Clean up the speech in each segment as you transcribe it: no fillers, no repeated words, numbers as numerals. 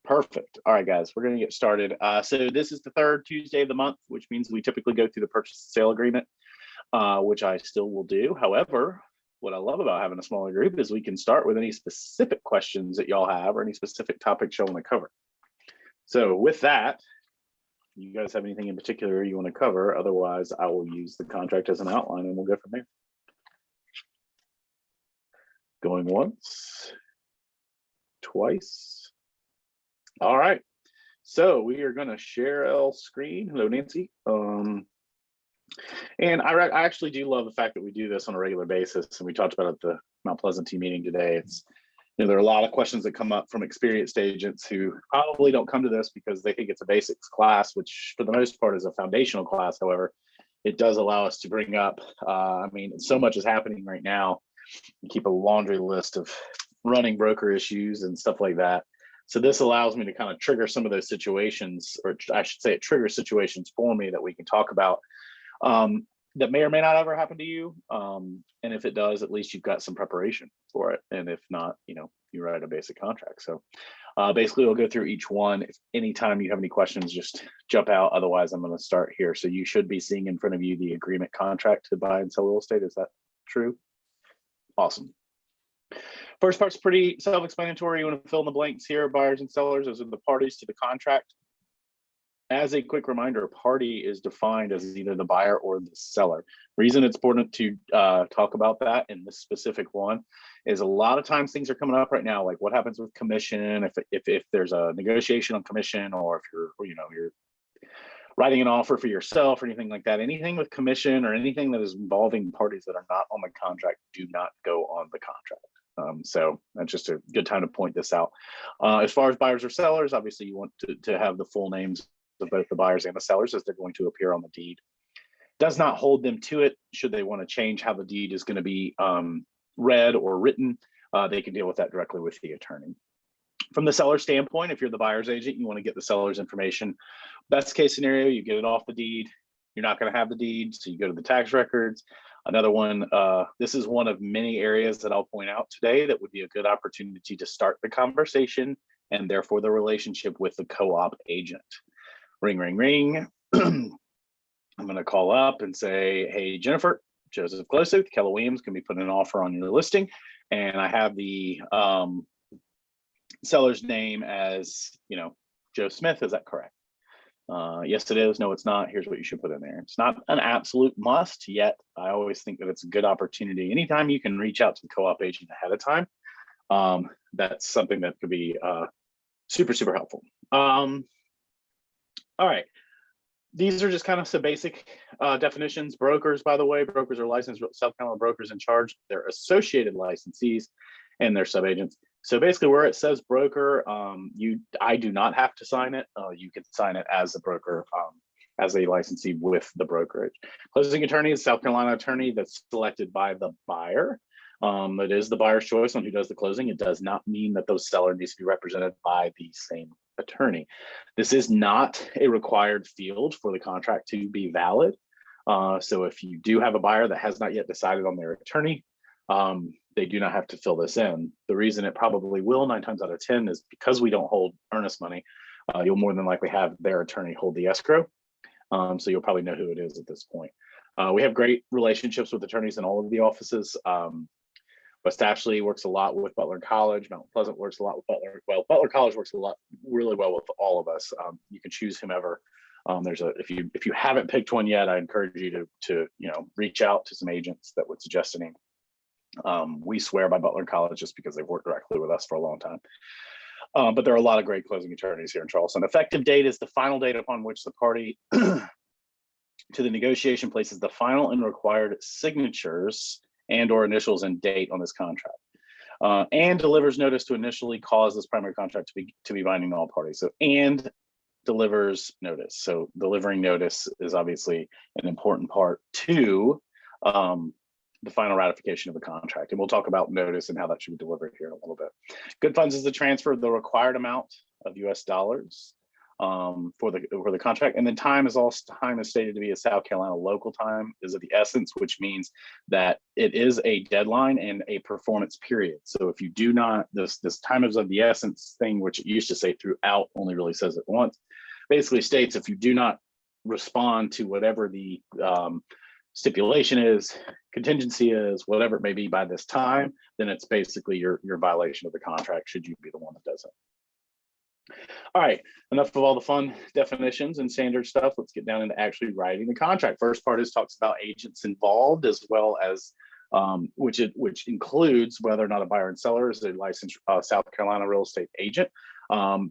Perfect. All right, guys, we're going to get started. So this is the third Tuesday of the month, which means we typically go through the purchase and sale agreement, which I still will do. However, what I love about having a smaller group is we can start with any specific questions that y'all have or any specific topics y'all want to cover. So with that, you guys have anything in particular you want to cover? Otherwise, I will use the contract as an outline and we'll go from there. Going once, twice. All right, so we are going to share L screen. Hello, Nancy. And I actually do love the fact that we do this on a regular basis, and we talked about it at the Mount Pleasant team meeting today. It's, there are a lot of questions that come up from experienced agents who probably don't come to this because they think it's a basics class, which for the most part is a foundational class. However, it does allow us to bring up, I mean, so much is happening right now. You keep a laundry list of running broker issues and stuff like that. So this allows me to kind of trigger some of those situations, or I should say it triggers situations for me that we can talk about that may or may not ever happen to you. And if it does, at least you've got some preparation for it. And if not, you write a basic contract. So basically we'll go through each one. If anytime you have any questions, just jump out. Otherwise, I'm going to start here. So you should be seeing in front of you the agreement contract to buy and sell real estate. Is that true? Awesome. First part's pretty self-explanatory. You want to fill in the blanks here. Buyers and sellers, those are the parties to the contract. As a quick reminder, party is defined as either the buyer or the seller. Reason it's important to talk about that in this specific one is a lot of times things are coming up right now, like what happens with commission, if there's a negotiation on commission, or if you're writing an offer for yourself or anything like that. Anything with commission or anything that is involving parties that are not on the contract do not go on the contract. So that's just a good time to point this out. As far as buyers or sellers, obviously you want to have the full names of both the buyers and the sellers as they're going to appear on the deed. Does not hold them to it. Should they want to change how the deed is going to be read or written, they can deal with that directly with the attorney. From the seller standpoint, if you're the buyer's agent, you want to get the seller's information. Best case scenario, you get it off the deed. You're not going to have the deed, so you go to the tax records. Another one, this is one of many areas that I'll point out today that would be a good opportunity to start the conversation and therefore the relationship with the co-op agent. Ring, ring, ring. I'm going to call up and say, hey, Jennifer, Joseph Gloseth, Keller Williams can be putting an offer on your listing. And I have the seller's name as, Joe Smith. Is that correct? Yes, it is. No, it's not. Here's what you should put in there. It's not an absolute must yet. I always think that it's a good opportunity. Anytime you can reach out to the co-op agent ahead of time, that's something that could be super, super helpful. All right. These are just kind of some basic definitions. Brokers, by the way, brokers are licensed South Carolina brokers in charge. They're associated licensees and they're subagents. So basically where it says broker, I do not have to sign it. You can sign it as a broker, as a licensee with the brokerage. Closing attorney is South Carolina attorney that's selected by the buyer. It is the buyer's choice on who does the closing. It does not mean that the seller needs to be represented by the same attorney. This is not a required field for the contract to be valid. So if you do have a buyer that has not yet decided on their attorney, they do not have to fill this in. The reason it probably will 9 times out of 10 is because we don't hold earnest money. You'll more than likely have their attorney hold the escrow. So you'll probably know who it is at this point. We have great relationships with attorneys in all of the offices. West Ashley works a lot with Butler College. Mount Pleasant works a lot with Butler. Well, Butler College works really well with all of us. You can choose whomever. If you haven't picked one yet, I encourage you to reach out to some agents that would suggest a name. We swear by Butler College just because they've worked directly with us for a long time. But there are a lot of great closing attorneys here in Charleston. Effective date is the final date upon which the party to the negotiation places the final and required signatures and or initials and date on this contract, and delivers notice to initially cause this primary contract to be binding to all parties. So and delivers notice. So delivering notice is obviously an important part to the final ratification of the contract. And we'll talk about notice and how that should be delivered here in a little bit. Good funds is the transfer of the required amount of US dollars for the contract. And then time is stated to be a South Carolina local time is of the essence, which means that it is a deadline and a performance period. So if you do not, this time is of the essence thing, which it used to say throughout, only really says it once, basically states if you do not respond to whatever the stipulation is, contingency is, whatever it may be by this time, then it's basically your violation of the contract should you be the one that does it. All right, enough of all the fun definitions and standard stuff. Let's get down into actually writing the contract. First part talks about agents involved, as well as which includes whether or not a buyer and seller is a licensed South Carolina real estate agent.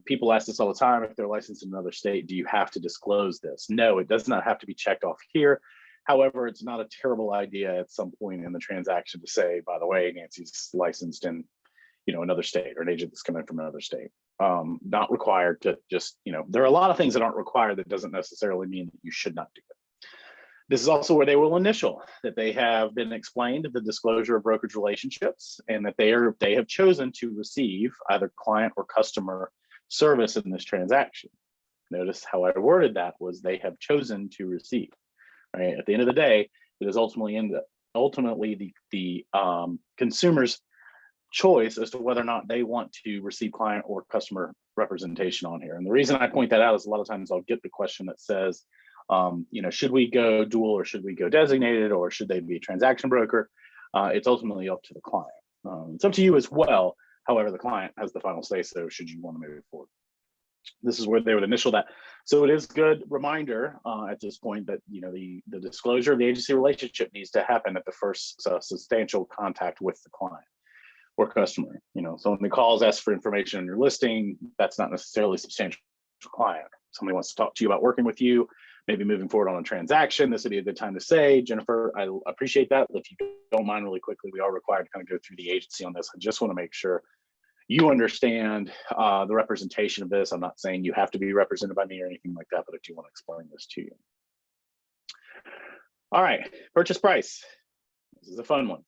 People ask this all the time: if they're licensed in another state, do you have to disclose this? No, it does not have to be checked off here. However, it's not a terrible idea at some point in the transaction to say, by the way, Nancy's licensed in another state, or an agent that's coming from another state. Not required to just, there are a lot of things that aren't required. That doesn't necessarily mean that you should not do it. This is also where they will initial that they have been explained the disclosure of brokerage relationships, and that they have chosen to receive either client or customer service in this transaction. Notice how I worded that was they have chosen to receive. Right? At the end of the day, it is ultimately the consumer's choice as to whether or not they want to receive client or customer representation on here. And the reason I point that out is a lot of times I'll get the question that says, should we go dual, or should we go designated, or should they be a transaction broker? It's ultimately up to the client. It's up to you as well. However, the client has the final say so should you want to move forward. This is where they would initial that. So it is good reminder at this point that the disclosure of the agency relationship needs to happen at the first substantial contact with the client or customer. So when the calls ask for information on your listing, that's not necessarily substantial client. Somebody wants to talk to you about working with you, maybe moving forward on a transaction. This would be a good time to say, Jennifer, I appreciate that. If you don't mind, really quickly, we are required to kind of go through the agency on this. I just want to make sure you understand the representation of this. I'm not saying you have to be represented by me or anything like that, but I do want to explain this to you. All right, purchase price. This is a fun one.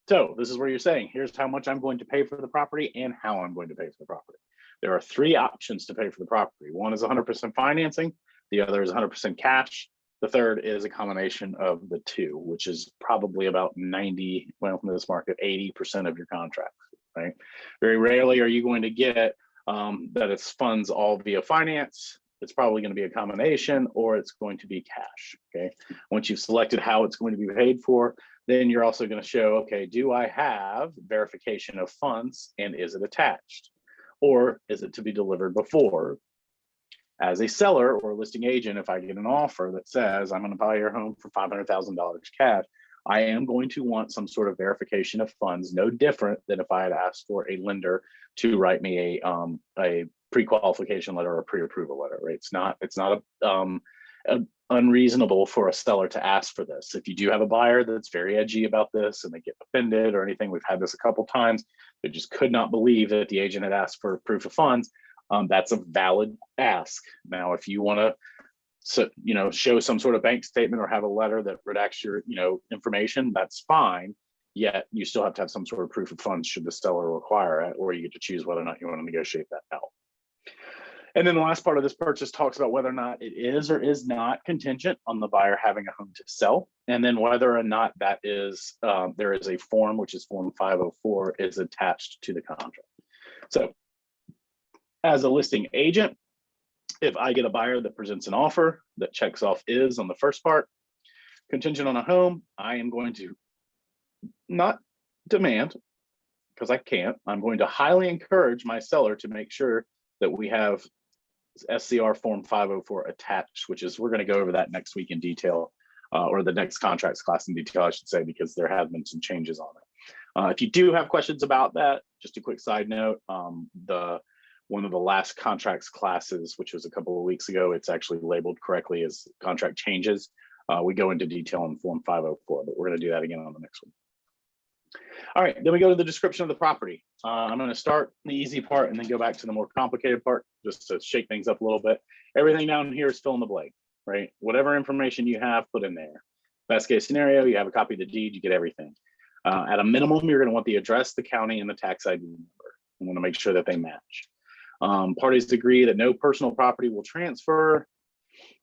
So this is where you're saying, here's how much I'm going to pay for the property and how I'm going to pay for the property. There are three options to pay for the property. One is 100% financing. The other is 100% cash. The third is a combination of the two, which is probably about 90, well, from this market, 80% of your contracts, right? Very rarely are you going to get that it's funds all via finance. It's probably going to be a combination, or it's going to be cash, okay? Once you've selected how it's going to be paid for, then you're also going to show, okay, do I have verification of funds, and is it attached? Or is it to be delivered before? As a seller or a listing agent, if I get an offer that says I'm going to buy your home for $500,000 cash, I am going to want some sort of verification of funds, no different than if I had asked for a lender to write me a pre-qualification letter or a pre-approval letter, right? It's not unreasonable for a seller to ask for this. If you do have a buyer that's very edgy about this and they get offended or anything, we've had this a couple times, they just could not believe that the agent had asked for proof of funds. That's a valid ask. Now, if you want to, show some sort of bank statement or have a letter that redacts your, information, that's fine. Yet you still have to have some sort of proof of funds should the seller require it, or you get to choose whether or not you want to negotiate that out. And then the last part of this purchase talks about whether or not it is or is not contingent on the buyer having a home to sell, and then whether or not that is there is a form, which is Form 504, is attached to the contract. So as a listing agent, if I get a buyer that presents an offer that checks off is on the first part, contingent on a home, I am going to not demand, because I can't, I'm going to highly encourage my seller to make sure that we have SCR Form 504 attached, which is, we're going to go over that next week in detail, or the next contracts class in detail, I should say, because there have been some changes on it. If you do have questions about that, just a quick side note, one of the last contracts classes, which was a couple of weeks ago, it's actually labeled correctly as contract changes. We go into detail on Form 504, but we're going to do that again on the next one. All right, then we go to the description of the property. I'm going to start the easy part and then go back to the more complicated part, just to shake things up a little bit. Everything down here is fill in the blank, right? Whatever information you have, put in there. Best case scenario, you have a copy of the deed, you get everything. At a minimum, you're going to want the address, the county, and the tax ID number. You want to make sure that they match. Parties agree that no personal property will transfer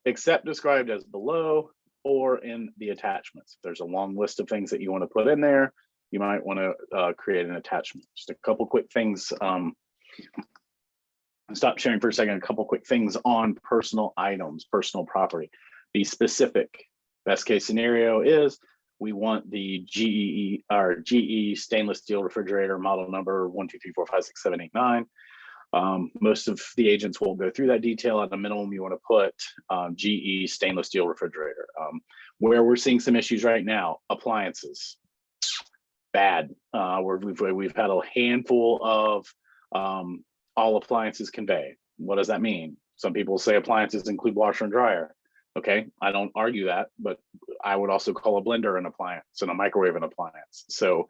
except described as below or in the attachments. If there's a long list of things that you want to put in there, you might want to create an attachment. Just a couple quick things. Stop sharing for a second. A couple quick things on personal items, personal property. Be specific. Best case scenario is we want the GE stainless steel refrigerator model number 123456789. Most of the agents won't go through that detail. At a minimum, you want to put GE stainless steel refrigerator. Where we're seeing some issues right now, appliances, bad. We've had a handful of all appliances convey. What does that mean? Some people say appliances include washer and dryer. Okay, I don't argue that, but I would also call a blender an appliance and a microwave an appliance. So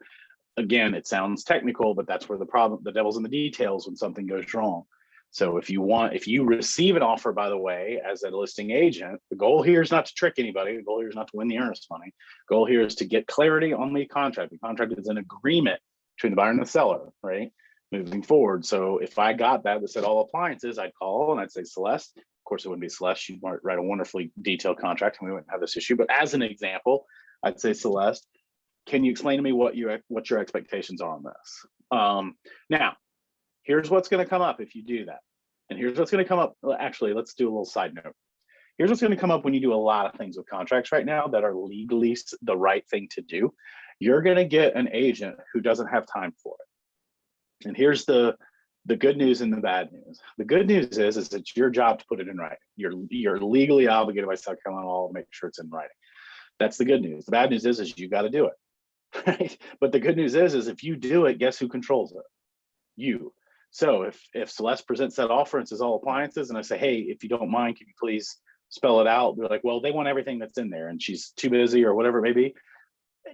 again, it sounds technical, but that's where the devil's in the details when something goes wrong. So if you receive an offer, by the way, as a listing agent, the goal here is not to trick anybody. The goal here is not to win the earnest money. The goal here is to get clarity on the contract. The contract is an agreement between the buyer and the seller, right? Moving forward. So if I got that said all appliances, I'd call and I'd say, Celeste. Of course, it wouldn't be Celeste. She'd write a wonderfully detailed contract and we wouldn't have this issue. But as an example, I'd say, Celeste, can you explain to me what your expectations are on this? Now, here's what's going to come up if you do that. And here's what's going to come up. Actually, let's do a little side note. Here's what's going to come up when you do a lot of things with contracts right now that are legally the right thing to do. You're going to get an agent who doesn't have time for it. And here's the good news and the bad news. The good news is it's your job to put it in writing. You're legally obligated by South Carolina law to make sure it's in writing. That's the good news. The bad news is you got to do it, right? But the good news is if you do it, guess who controls it? You. So if Celeste presents that offer and says all appliances, and I say, hey, if you don't mind, can you please spell it out? They're like, well, they want everything that's in there, and she's too busy or whatever it may be.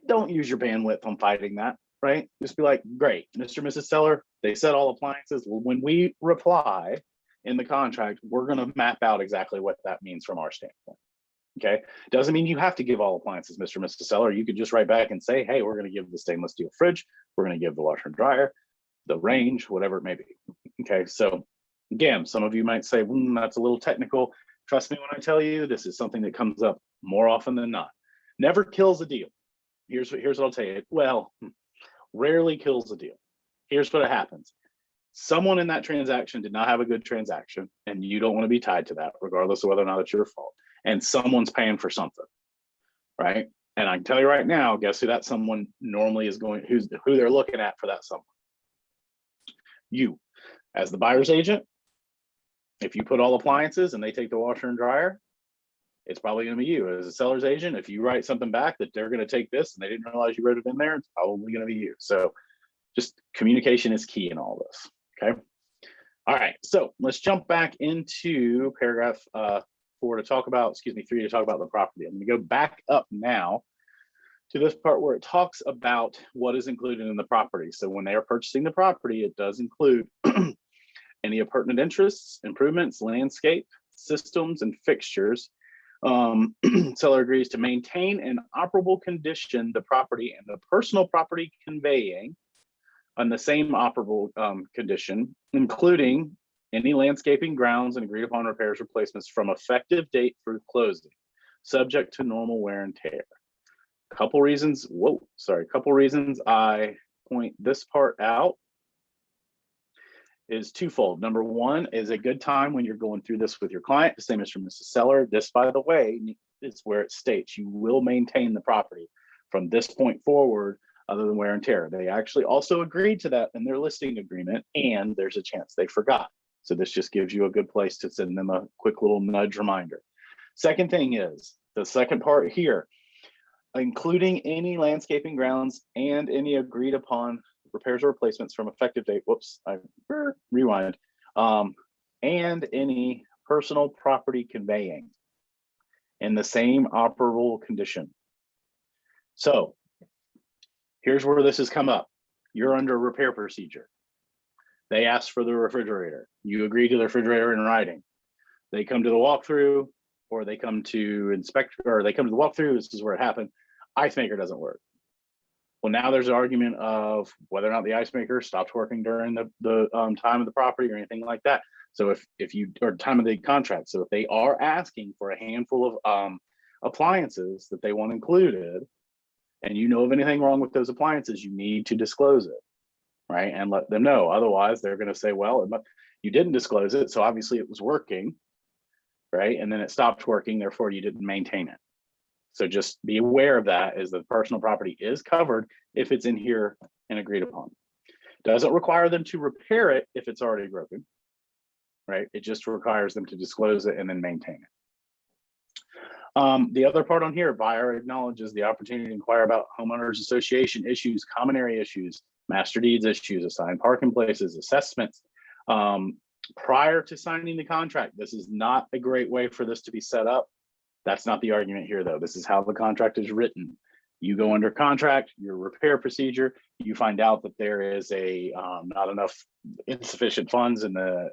Don't use your bandwidth on fighting that. Right? Just be like, great, Mr. and Mrs. Seller, they said all appliances. When we reply in the contract, we're going to map out exactly what that means from our standpoint. Okay. Doesn't mean you have to give all appliances, Mr. and Mrs. Seller. You could just write back and say, hey, we're going to give the stainless steel fridge. We're going to give the washer and dryer, the range, whatever it may be. Okay. So again, some of you might say, that's a little technical. Trust me when I tell you, this is something that comes up more often than not. Never kills a deal. Here's what I'll tell you. Well, rarely kills a deal. Here's what happens. Someone in that transaction did not have a good transaction, and you don't want to be tied to that, regardless of whether or not it's your fault. And someone's paying for something, right? And I can tell you right now, guess who that someone normally is going, who they're looking at for that someone? You. As the buyer's agent, if you put all appliances and they take the washer and dryer, it's probably going to be you. As a seller's agent, if you write something back that they're going to take this and they didn't realize you wrote it in there, it's probably going to be you. So just communication is key in all this. Okay. All right. So let's jump back into paragraph 3 to talk about the property. I'm going to go back up now to this part where it talks about what is included in the property. So when they are purchasing the property, it does include any appurtenant interests, improvements, landscape, systems, and fixtures. Seller agrees to maintain in operable condition the property and the personal property conveying on the same operable condition, including any landscaping, grounds, and agreed upon repairs, replacements from effective date through closing, subject to normal wear and tear. Couple reasons I point this part out is twofold. Number one is a good time when you're going through this with your client to say, Mr. and Mrs. Seller, this, by the way, is where it states you will maintain the property from this point forward other than wear and tear. They actually also agreed to that in their listing agreement, and there's a chance they forgot. So this just gives you a good place to send them a quick little nudge reminder. Second thing is, the second part here, including any landscaping, grounds, and any agreed upon repairs or replacements from effective date, rewind, and any personal property conveying in the same operable condition. So here's where this has come up. You're under repair procedure. They asked for the refrigerator. You agree to the refrigerator in writing. They come to the walkthrough, or they come to inspect, or they come to the walkthrough. This is where it happened. Ice maker doesn't work. Well, now there's an argument of whether or not the ice maker stopped working during the time of the property or anything like that. So if you, or time of the contract, so if they are asking for a handful of appliances that they want included, and you know of anything wrong with those appliances, you need to disclose it, right? And let them know. Otherwise, they're going to say, well, you didn't disclose it, so obviously it was working, right? And then it stopped working, therefore you didn't maintain it. So just be aware of that, is that personal property is covered if it's in here and agreed upon. Doesn't require them to repair it if it's already broken, right? It just requires them to disclose it and then maintain it. The other part on here, buyer acknowledges the opportunity to inquire about homeowners association issues, common area issues, master deeds issues, assigned parking places, assessments. Prior to signing the contract, this is not a great way for this to be set up. That's not the argument here, though. This is how the contract is written. You go under contract, your repair procedure, you find out that there is a not enough insufficient funds in the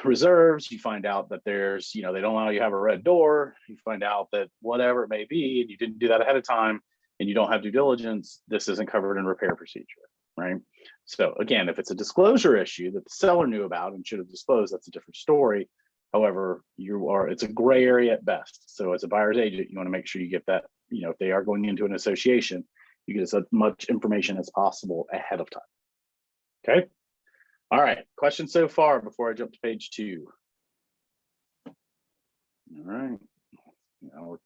reserves. You find out that there's, they don't allow you to have a red door. You find out that whatever it may be, and you didn't do that ahead of time, and you don't have due diligence, this isn't covered in repair procedure, right? So again, if it's a disclosure issue that the seller knew about and should have disclosed, that's a different story. However, it's a gray area at best. So as a buyer's agent, you want to make sure you get that, if they are going into an association, you get as much information as possible ahead of time. Okay. All right. Questions so far before I jump to page 2? All right. Now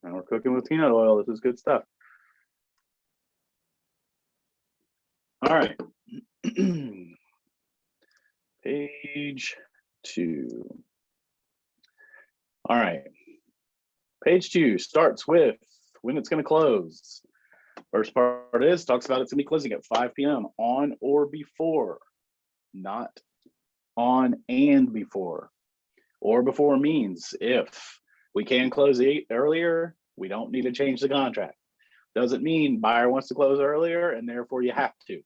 we're cooking with peanut oil. This is good stuff. All right. Page 2. All right, page 2 starts with when it's going to close. First part talks about it's going to be closing at 5 p.m. on or before, not on and before. Or before means if we can close earlier, we don't need to change the contract. Doesn't mean buyer wants to close earlier and therefore you have to,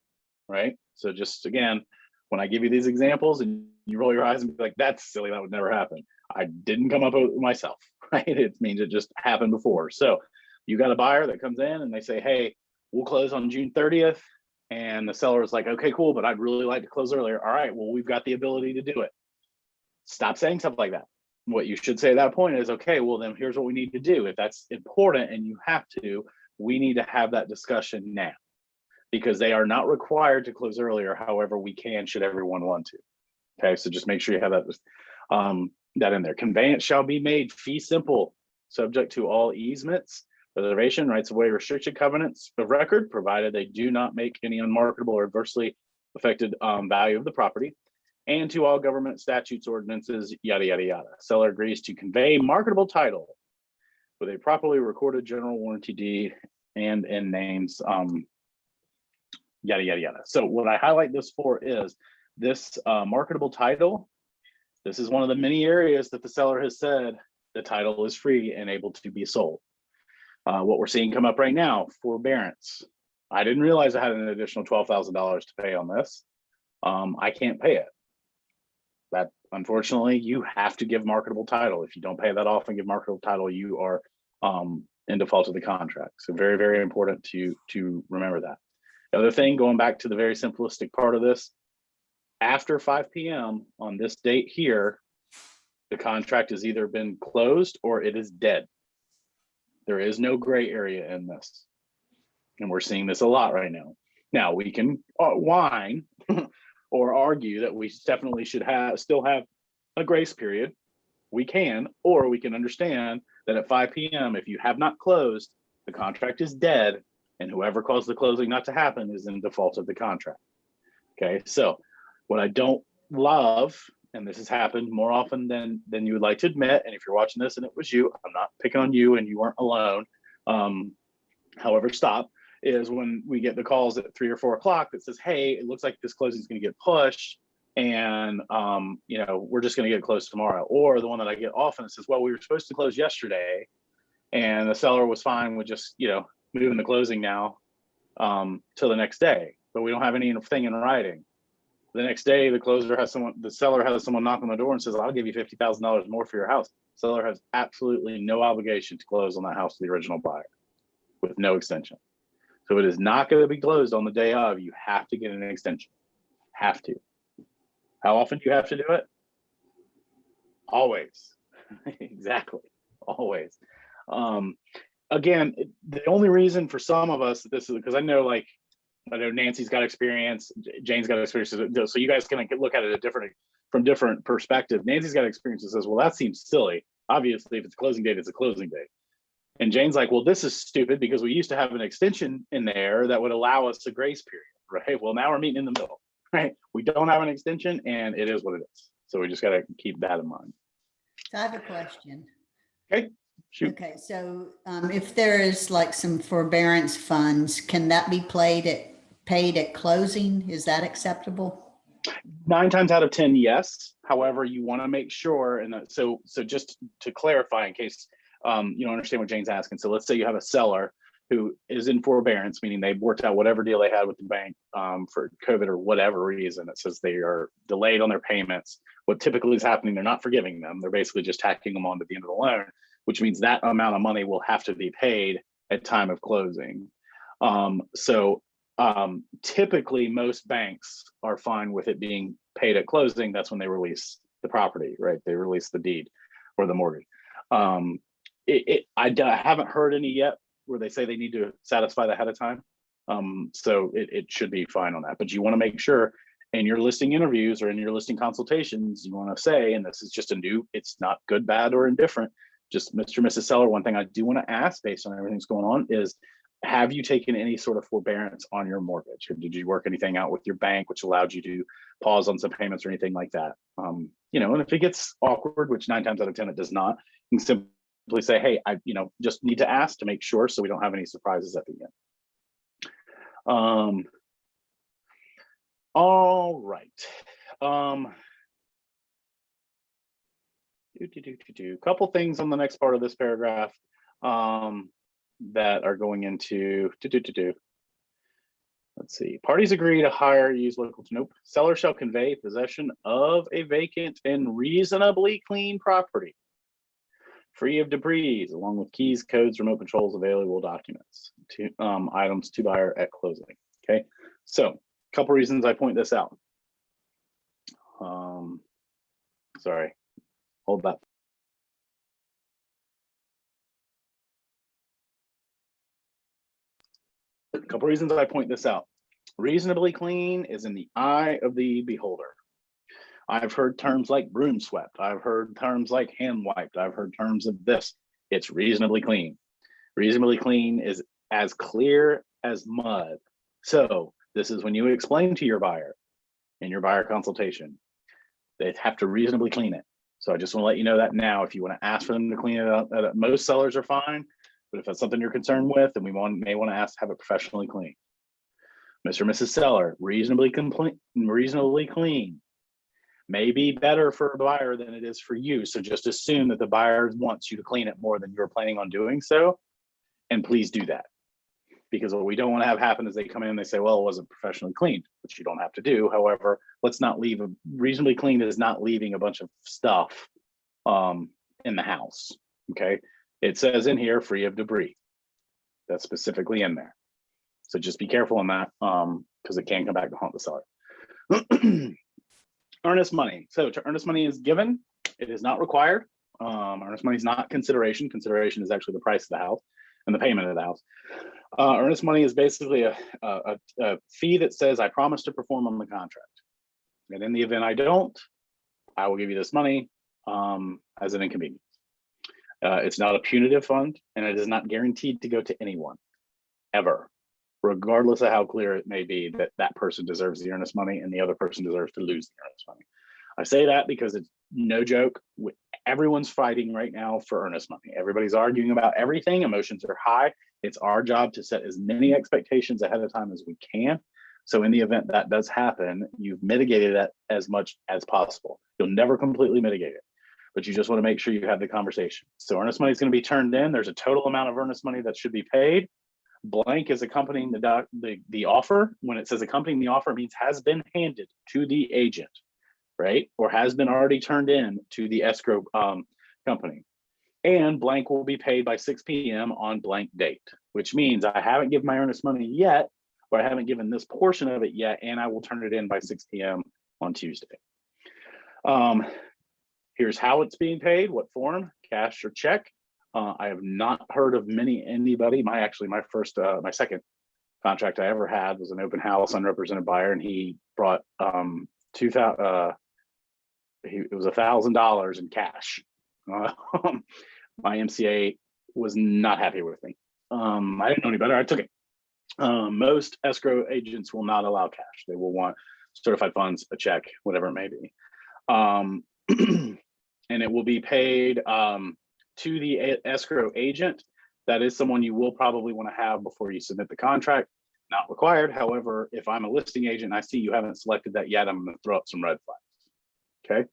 right? So just again, when I give you these examples and you roll your eyes and be like, that's silly, that would never happen. I didn't come up with it myself, right? It means it just happened before. So you got a buyer that comes in and they say, hey, we'll close on June 30th. And the seller is like, okay, cool, but I'd really like to close earlier. All right, well, we've got the ability to do it. Stop saying stuff like that. What you should say at that point is, okay, well, then here's what we need to do. If that's important and you have to, we need to have that discussion now, because they are not required to close earlier. However, we can, should everyone want to. Okay, so just make sure you have that in there. Conveyance shall be made fee simple, subject to all easements, reservation, rights of way, restriction covenants of record, provided they do not make any unmarketable or adversely affected value of the property, and to all government statutes, ordinances, yada, yada, yada. Seller agrees to convey marketable title with a properly recorded general warranty deed and in names, yada, yada, yada. So what I highlight this for is this marketable title. This is one of the many areas that the seller has said the title is free and able to be sold. What we're seeing come up right now, forbearance. I didn't realize I had an additional $12,000 to pay on this. I can't pay it. That, unfortunately, you have to give marketable title. If you don't pay that off and give marketable title, you are in default of the contract. So very, very important to remember that. The other thing, going back to the very simplistic part of this, after 5 p.m. on this date here, the contract has either been closed or it is dead. There is no gray area in this. And we're seeing this a lot right now. Now, we can whine or argue that we definitely should still have a grace period. We can, or we can understand that at 5 p.m., if you have not closed, the contract is dead, and whoever caused the closing not to happen is in default of the contract. Okay, so what I don't love, and this has happened more often than you would like to admit, and if you're watching this and it was you, I'm not picking on you and you weren't alone, however, stop, is when we get the calls at 3 or 4 o'clock that says, hey, it looks like this closing is going to get pushed, and we're just going to get closed tomorrow. Or the one that I get often says, well, we were supposed to close yesterday and the seller was fine with just moving the closing now till the next day, but we don't have anything in writing. The next day, the seller has someone knock on the door and says, I'll give you $50,000 more for your house. Seller has absolutely no obligation to close on that house to the original buyer with no extension. So it is not going to be closed on the day of. You have to get an extension. Have to. How often do you have to do it? Always. Exactly. Always. Again, the only reason for some of us that this is because I know Nancy's got experience, Jane's got experience, so you guys can look at it from different perspective. Nancy's got experience and says, well, that seems silly. Obviously, if it's a closing date, it's a closing date. And Jane's like, well, this is stupid because we used to have an extension in there that would allow us a grace period, right? Well, now we're meeting in the middle, right? We don't have an extension and it is what it is. So we just got to keep that in mind. So I have a question. Okay, shoot. Okay, so if there is like some forbearance funds, can that be paid at closing? Is that acceptable? 9 times out of 10, yes. However, you want to make sure, and so just to clarify, in case you don't understand what Jane's asking. So let's say you have a seller who is in forbearance, meaning they've worked out whatever deal they had with the bank for COVID or whatever reason. It says they are delayed on their payments. What typically is happening, they're not forgiving them. They're basically just tacking them on to the end of the loan, which means that amount of money will have to be paid at time of closing. Typically most banks are fine with it being paid at closing. That's when they release the property, right? They release the deed or the mortgage. I haven't heard any yet where they say they need to satisfy that ahead of time. So it should be fine on that, but you want to make sure in your listing interviews or in your listing consultations, you want to say, and this is just it's not good, bad, or indifferent, just Mr. and Mrs. Seller, one thing I do want to ask based on everything that's going on is, have you taken any sort of forbearance on your mortgage? Or did you work anything out with your bank, which allowed you to pause on some payments or anything like that? And if it gets awkward, which 9 times out of 10, it does not, you can simply say, hey, I just need to ask to make sure so we don't have any surprises at the end. All right. Couple things on the next part of this paragraph that are going into let's see. Parties agree to hire, use local. Nope. Seller shall convey possession of a vacant and reasonably clean property, free of debris, along with keys, codes, remote controls, available documents, items to buyer at closing. Okay. So a couple reasons I point this out. Sorry, hold that. A couple reasons I point this out. Reasonably clean is in the eye of the beholder. I've heard terms like broom swept. I've heard terms like hand wiped. I've heard terms of this. It's reasonably clean. Reasonably clean is as clear as mud. So this is when you explain to your buyer in your buyer consultation, they have to reasonably clean it. So I just want to let you know that now. If you want to ask for them to clean it up, most sellers are fine. But if that's something you're concerned with, then we may want to ask to have it professionally cleaned. Mr. and Mrs. Seller, reasonably clean may be better for a buyer than it is for you. So just assume that the buyer wants you to clean it more than you're planning on doing so. And please do that. Because what we don't want to have happen is they come in and they say, well, it wasn't professionally cleaned, which you don't have to do. However, let's not leave reasonably clean is not leaving a bunch of stuff in the house. Okay. It says in here, free of debris. That's specifically in there. So just be careful on that because it can come back to haunt the seller. Earnest money. So to earnest money is given. It is not required. Earnest money is not consideration. Consideration is actually the price of the house and the payment of the house. Earnest money is basically a fee that says I promise to perform on the contract. And in the event I don't, I will give you this money as an inconvenience. It's not a punitive fund, and it is not guaranteed to go to anyone, ever, regardless of how clear it may be that that person deserves the earnest money and the other person deserves to lose the earnest money. I say that because it's no joke. Everyone's fighting right now for earnest money. Everybody's arguing about everything. Emotions are high. It's our job to set as many expectations ahead of time as we can. So in the event that does happen, you've mitigated that as much as possible. You'll never completely mitigate it, but you just want to make sure you have the conversation. So earnest money is going to be turned in. There's a total amount of earnest money that should be paid. Blank is accompanying the offer. When it says accompanying the offer, it means has been handed to the agent, right? Or has been already turned in to the escrow company. and blank will be paid by 6 p.m. on blank date, which means I haven't given my earnest money yet, or I haven't given this portion of it yet, and I will turn it in by 6 p.m. on Tuesday. Here's how it's being paid, what form, cash or check. I have not heard of anybody. My second contract I ever had was an open house, unrepresented buyer, and he brought it was $1,000 in cash. My MCA was not happy with me. I didn't know any better. I took it. Most escrow agents will not allow cash. They will want certified funds, a check, whatever it may be. And it will be paid to the escrow agent. That is someone you will probably want to have before you submit the contract. Not required. However, if I'm a listing agent and I see you haven't selected that yet, I'm going to throw up some red flags. Okay.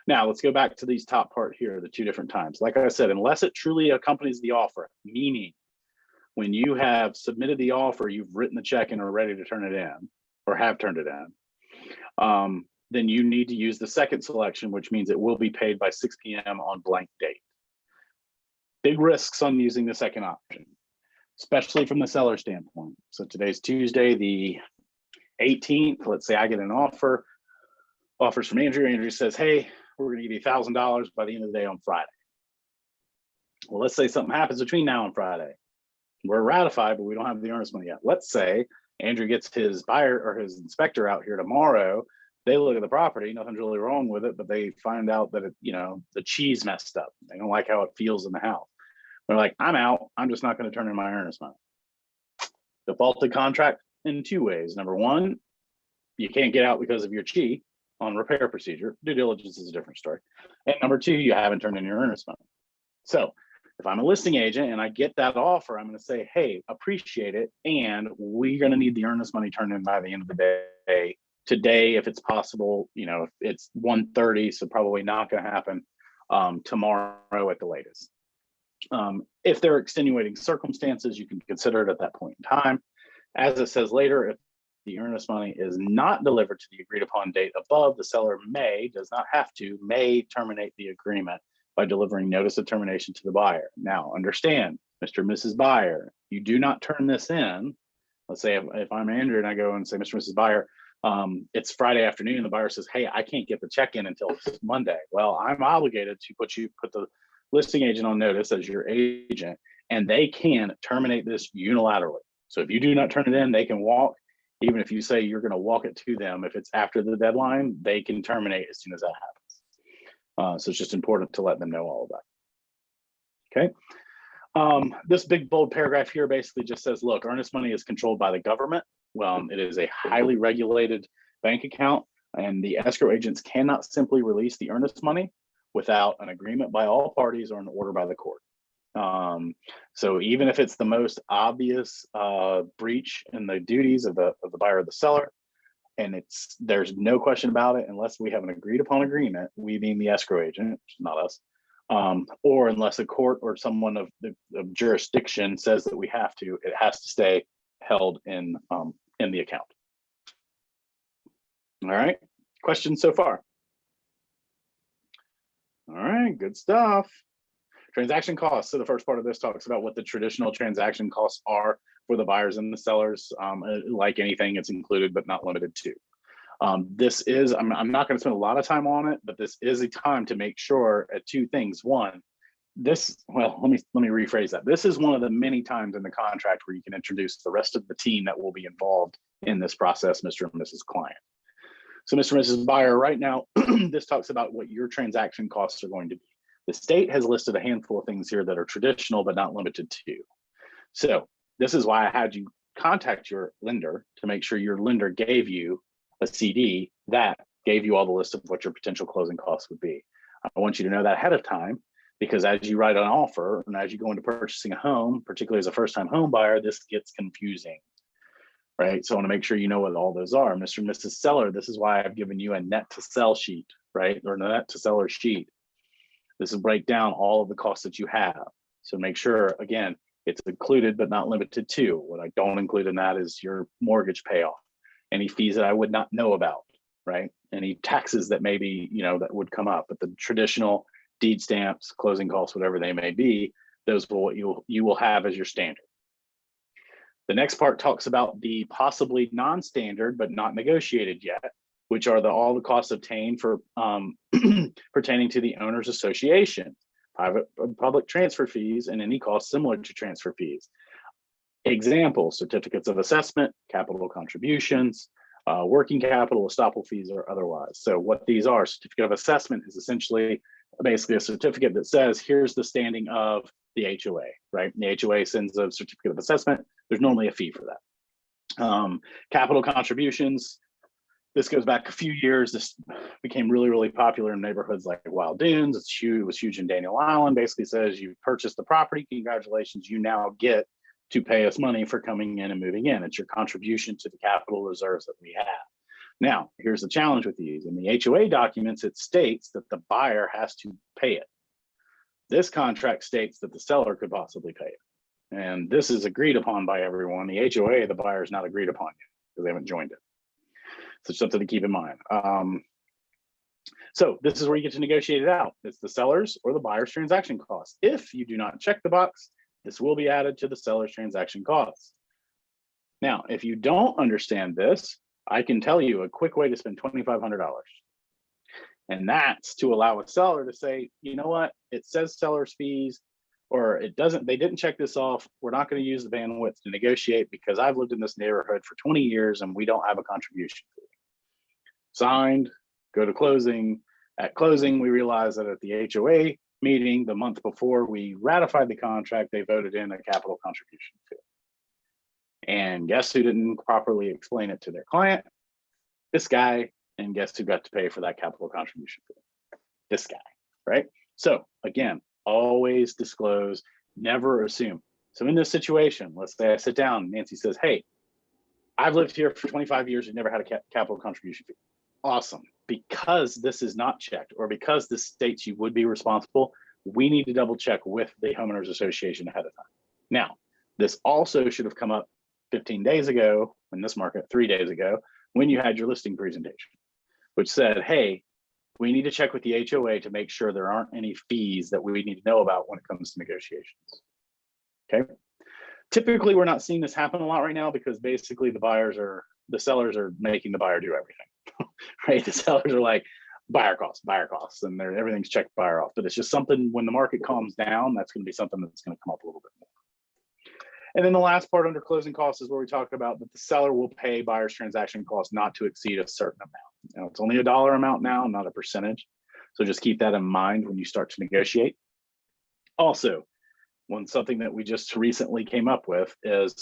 Now let's go back to these top part here, the 2 different times. Like I said, unless it truly accompanies the offer, meaning when you have submitted the offer, you've written the check and are ready to turn it in or have turned it in, then you need to use the second selection, which means it will be paid by 6 p.m. on blank date. Big risks on using the second option, especially from the seller standpoint. So today's Tuesday, the 18th. Let's say I get an offers from Andrew. Andrew says, hey, we're going to give you $1,000 by the end of the day on Friday. Well, let's say something happens between now and Friday. We're ratified, but we don't have the earnest money yet. Let's say Andrew gets his buyer or his inspector out here tomorrow. They look at the property, nothing's really wrong with it, but they find out that the cheese messed up. They don't like how it feels in the house. They're like, I'm out. I'm just not going to turn in my earnest money. Defaulted contract in 2 ways. Number one, you can't get out because of your chi on repair procedure. Due diligence is a different story. And number 2, you haven't turned in your earnest money. So if I'm a listing agent and I get that offer, I'm going to say, hey, appreciate it. And we're going to need the earnest money turned in by the end of the day. Today, if it's possible, if it's 1:30, so probably not going to happen tomorrow at the latest. If there are extenuating circumstances, you can consider it at that point in time. As it says later, if the earnest money is not delivered to the agreed upon date above, the seller may terminate the agreement by delivering notice of termination to the buyer. Now, understand, Mr. and Mrs. Buyer, you do not turn this in. Let's say if I'm Andrew and I go and say, Mr. and Mrs. Buyer, it's Friday afternoon, the buyer says, hey, I can't get the check in until Monday. Well, I'm obligated to put the listing agent on notice as your agent, and they can terminate this unilaterally. So if you do not turn it in, they can walk. Even if you say you're going to walk it to them, if it's after the deadline, they can terminate as soon as that happens. So it's just important to let them know all of that. Okay. This big bold paragraph here basically just says, look, earnest money is controlled by the government. Well, it is a highly regulated bank account, and the escrow agents cannot simply release the earnest money without an agreement by all parties or an order by the court. So even if it's the most obvious breach in the duties of the buyer or the seller, and there's no question about it, unless we have an agreed upon agreement, we being the escrow agent, which is not us, or unless a court or someone of jurisdiction says that we have to, it has to stay held in the account. All right, questions so far? All right, good stuff. Transaction costs. So the first part of this talks about what the traditional transaction costs are for the buyers and the sellers. Like anything, it's included but not limited to. This is, I'm not going to spend a lot of time on it, but this is a time to make sure at 2 things. One, let me rephrase that. This is one of the many times in the contract where you can introduce the rest of the team that will be involved in this process, Mr. and Mrs. Client. So Mr. and Mrs. Buyer, right now, this talks about what your transaction costs are going to be. The state has listed a handful of things here that are traditional, but not limited to. So this is why I had you contact your lender to make sure your lender gave you a CD that gave you all the list of what your potential closing costs would be. I want you to know that ahead of time, because as you write an offer and as you go into purchasing a home, particularly as a first-time home buyer, this gets confusing, right? So I want to make sure you know what all those are. Mr. and Mrs. Seller, this is why I've given you a net to sell sheet, right? Or net to seller sheet. This will break down all of the costs that you have. So make sure, again, it's included but not limited to. What I don't include in that is your mortgage payoff, any fees that I would not know about, right? Any taxes that maybe, that would come up. But the traditional deed stamps, closing costs, whatever they may be. Those will what you will have as your standard. The next part talks about the possibly non-standard but not negotiated yet, which are all the costs obtained for pertaining to the owners association, private public transfer fees, and any costs similar to transfer fees. Example: certificates of assessment, capital contributions, working capital, estoppel fees, or otherwise. So what these are: certificate of assessment is essentially basically a certificate that says here's the standing of the HOA, right? And the HOA sends a certificate of assessment. There's normally a fee for that. Capital contributions. This goes back a few years. This became really, really popular in neighborhoods like Wild Dunes. It was huge in Daniel Island. Basically says you purchased the property. Congratulations, you now get to pay us money for coming in and moving in. It's your contribution to the capital reserves that we have. Now, here's the challenge with these. In the HOA documents, it states that the buyer has to pay it. This contract states that the seller could possibly pay it. And this is agreed upon by everyone. The HOA, the buyer is not agreed upon yet because they haven't joined it. So it's something to keep in mind. So this is where you get to negotiate it out. It's the seller's or the buyer's transaction costs. If you do not check the box, this will be added to the seller's transaction costs. Now, if you don't understand this, I can tell you a quick way to spend $2,500. And that's to allow a seller to say, you know what, it says seller's fees, or it doesn't, they didn't check this off. We're not going to use the bandwidth to negotiate because I've lived in this neighborhood for 20 years and we don't have a contribution fee. Signed, go to closing. At closing, we realized that at the HOA meeting the month before we ratified the contract, they voted in a capital contribution fee. And guess who didn't properly explain it to their client? This guy. And guess who got to pay for that capital contribution fee? This guy, right? So again, always disclose, never assume. So in this situation, let's say I sit down, Nancy says, hey, I've lived here for 25 years and never had a capital contribution fee. Awesome. Because this is not checked, or because this states you would be responsible, we need to double check with the homeowners association ahead of time. Now, this also should have come up 15 days ago in this market, 3 days ago, when you had your listing presentation, which said, hey, we need to check with the HOA to make sure there aren't any fees that we need to know about when it comes to negotiations. Okay. Typically, we're not seeing this happen a lot right now because basically the sellers are making the buyer do everything, right? The sellers are like, buyer costs, and everything's checked buyer off. But it's just something, when the market calms down, that's going to be something that's going to come up a little bit more. And then the last part under closing costs is where we talk about that the seller will pay buyer's transaction costs not to exceed a certain amount. Now, it's only a dollar amount now, not a percentage. So just keep that in mind when you start to negotiate. Also, something that we just recently came up with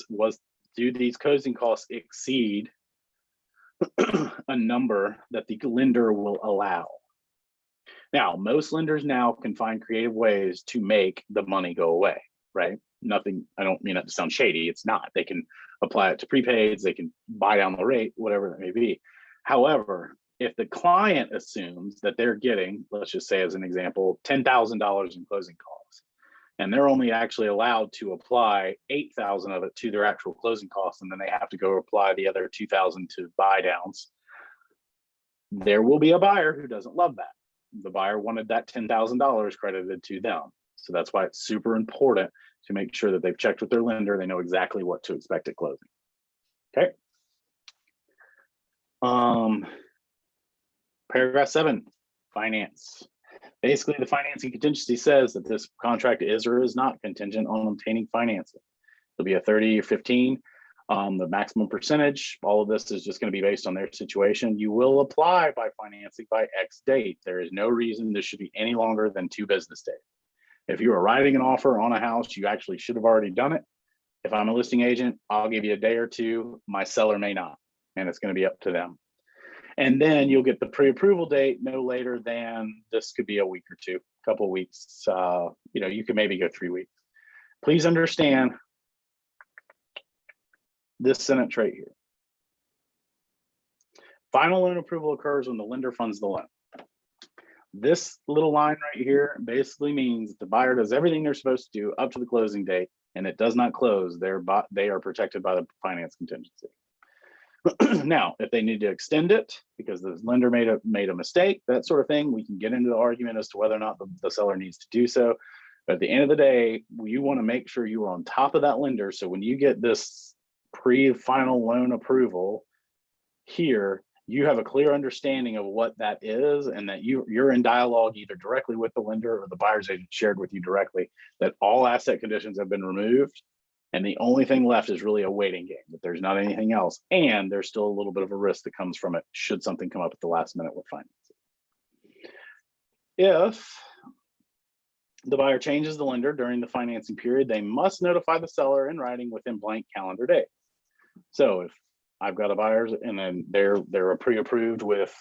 was do these closing costs exceed a number that the lender will allow? Now, most lenders now can find creative ways to make the money go away, right? Nothing, I don't mean it to sound shady, it's not. They can apply it to prepaids, they can buy down the rate, whatever that may be. However, if the client assumes that they're getting, let's just say as an example, $10,000 in closing costs, and they're only actually allowed to apply $8,000 of it to their actual closing costs, and then they have to go apply the other $2,000 to buy downs, there will be a buyer who doesn't love that. The buyer wanted that $10,000 credited to them. So that's why it's super important to make sure that they've checked with their lender. They know exactly what to expect at closing. Okay. Paragraph 7, finance. Basically, the financing contingency says that this contract is or is not contingent on obtaining financing. It'll be a 30 or 15, the maximum percentage. All of this is just going to be based on their situation. You will apply by financing by X date. There is no reason this should be any longer than 2 business days. If you are writing an offer on a house, you actually should have already done it. If I'm a listing agent, I'll give you a day or 2. My seller may not, and it's going to be up to them. And then you'll get the pre-approval date no later than, this could be a week or 2, a couple of weeks. You can maybe go 3 weeks. Please understand this sentence right here. Final loan approval occurs when the lender funds the loan. This little line right here basically means the buyer does everything they're supposed to do up to the closing date, and it does not close. They are protected by the finance contingency. Now, if they need to extend it because the lender made a mistake, that sort of thing, we can get into the argument as to whether or not the seller needs to do so. But at the end of the day, you want to make sure you are on top of that lender. So when you get this pre-final loan approval here, you have a clear understanding of what that is, and that you're in dialogue either directly with the lender or the buyer's agent shared with you directly that all asset conditions have been removed. And the only thing left is really a waiting game, that there's not anything else. And there's still a little bit of a risk that comes from it should something come up at the last minute with financing. If the buyer changes the lender during the financing period, they must notify the seller in writing within blank calendar days. So if I've got a buyer and then they're pre-approved with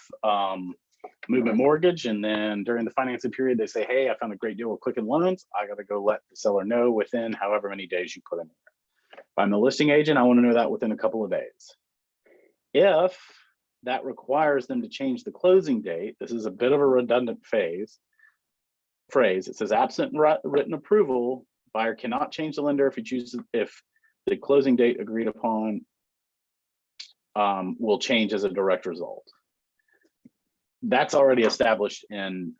movement mortgage, and then during the financing period they say, hey, I found a great deal with Quicken Loans, I got to go let the seller know within however many days you put in there. If I'm the listing agent, I want to know that within a couple of days. If that requires them to change the closing date, this is a bit of a redundant phrase. It says absent written approval, buyer cannot change the lender if the closing date agreed upon will change as a direct result. That's already established in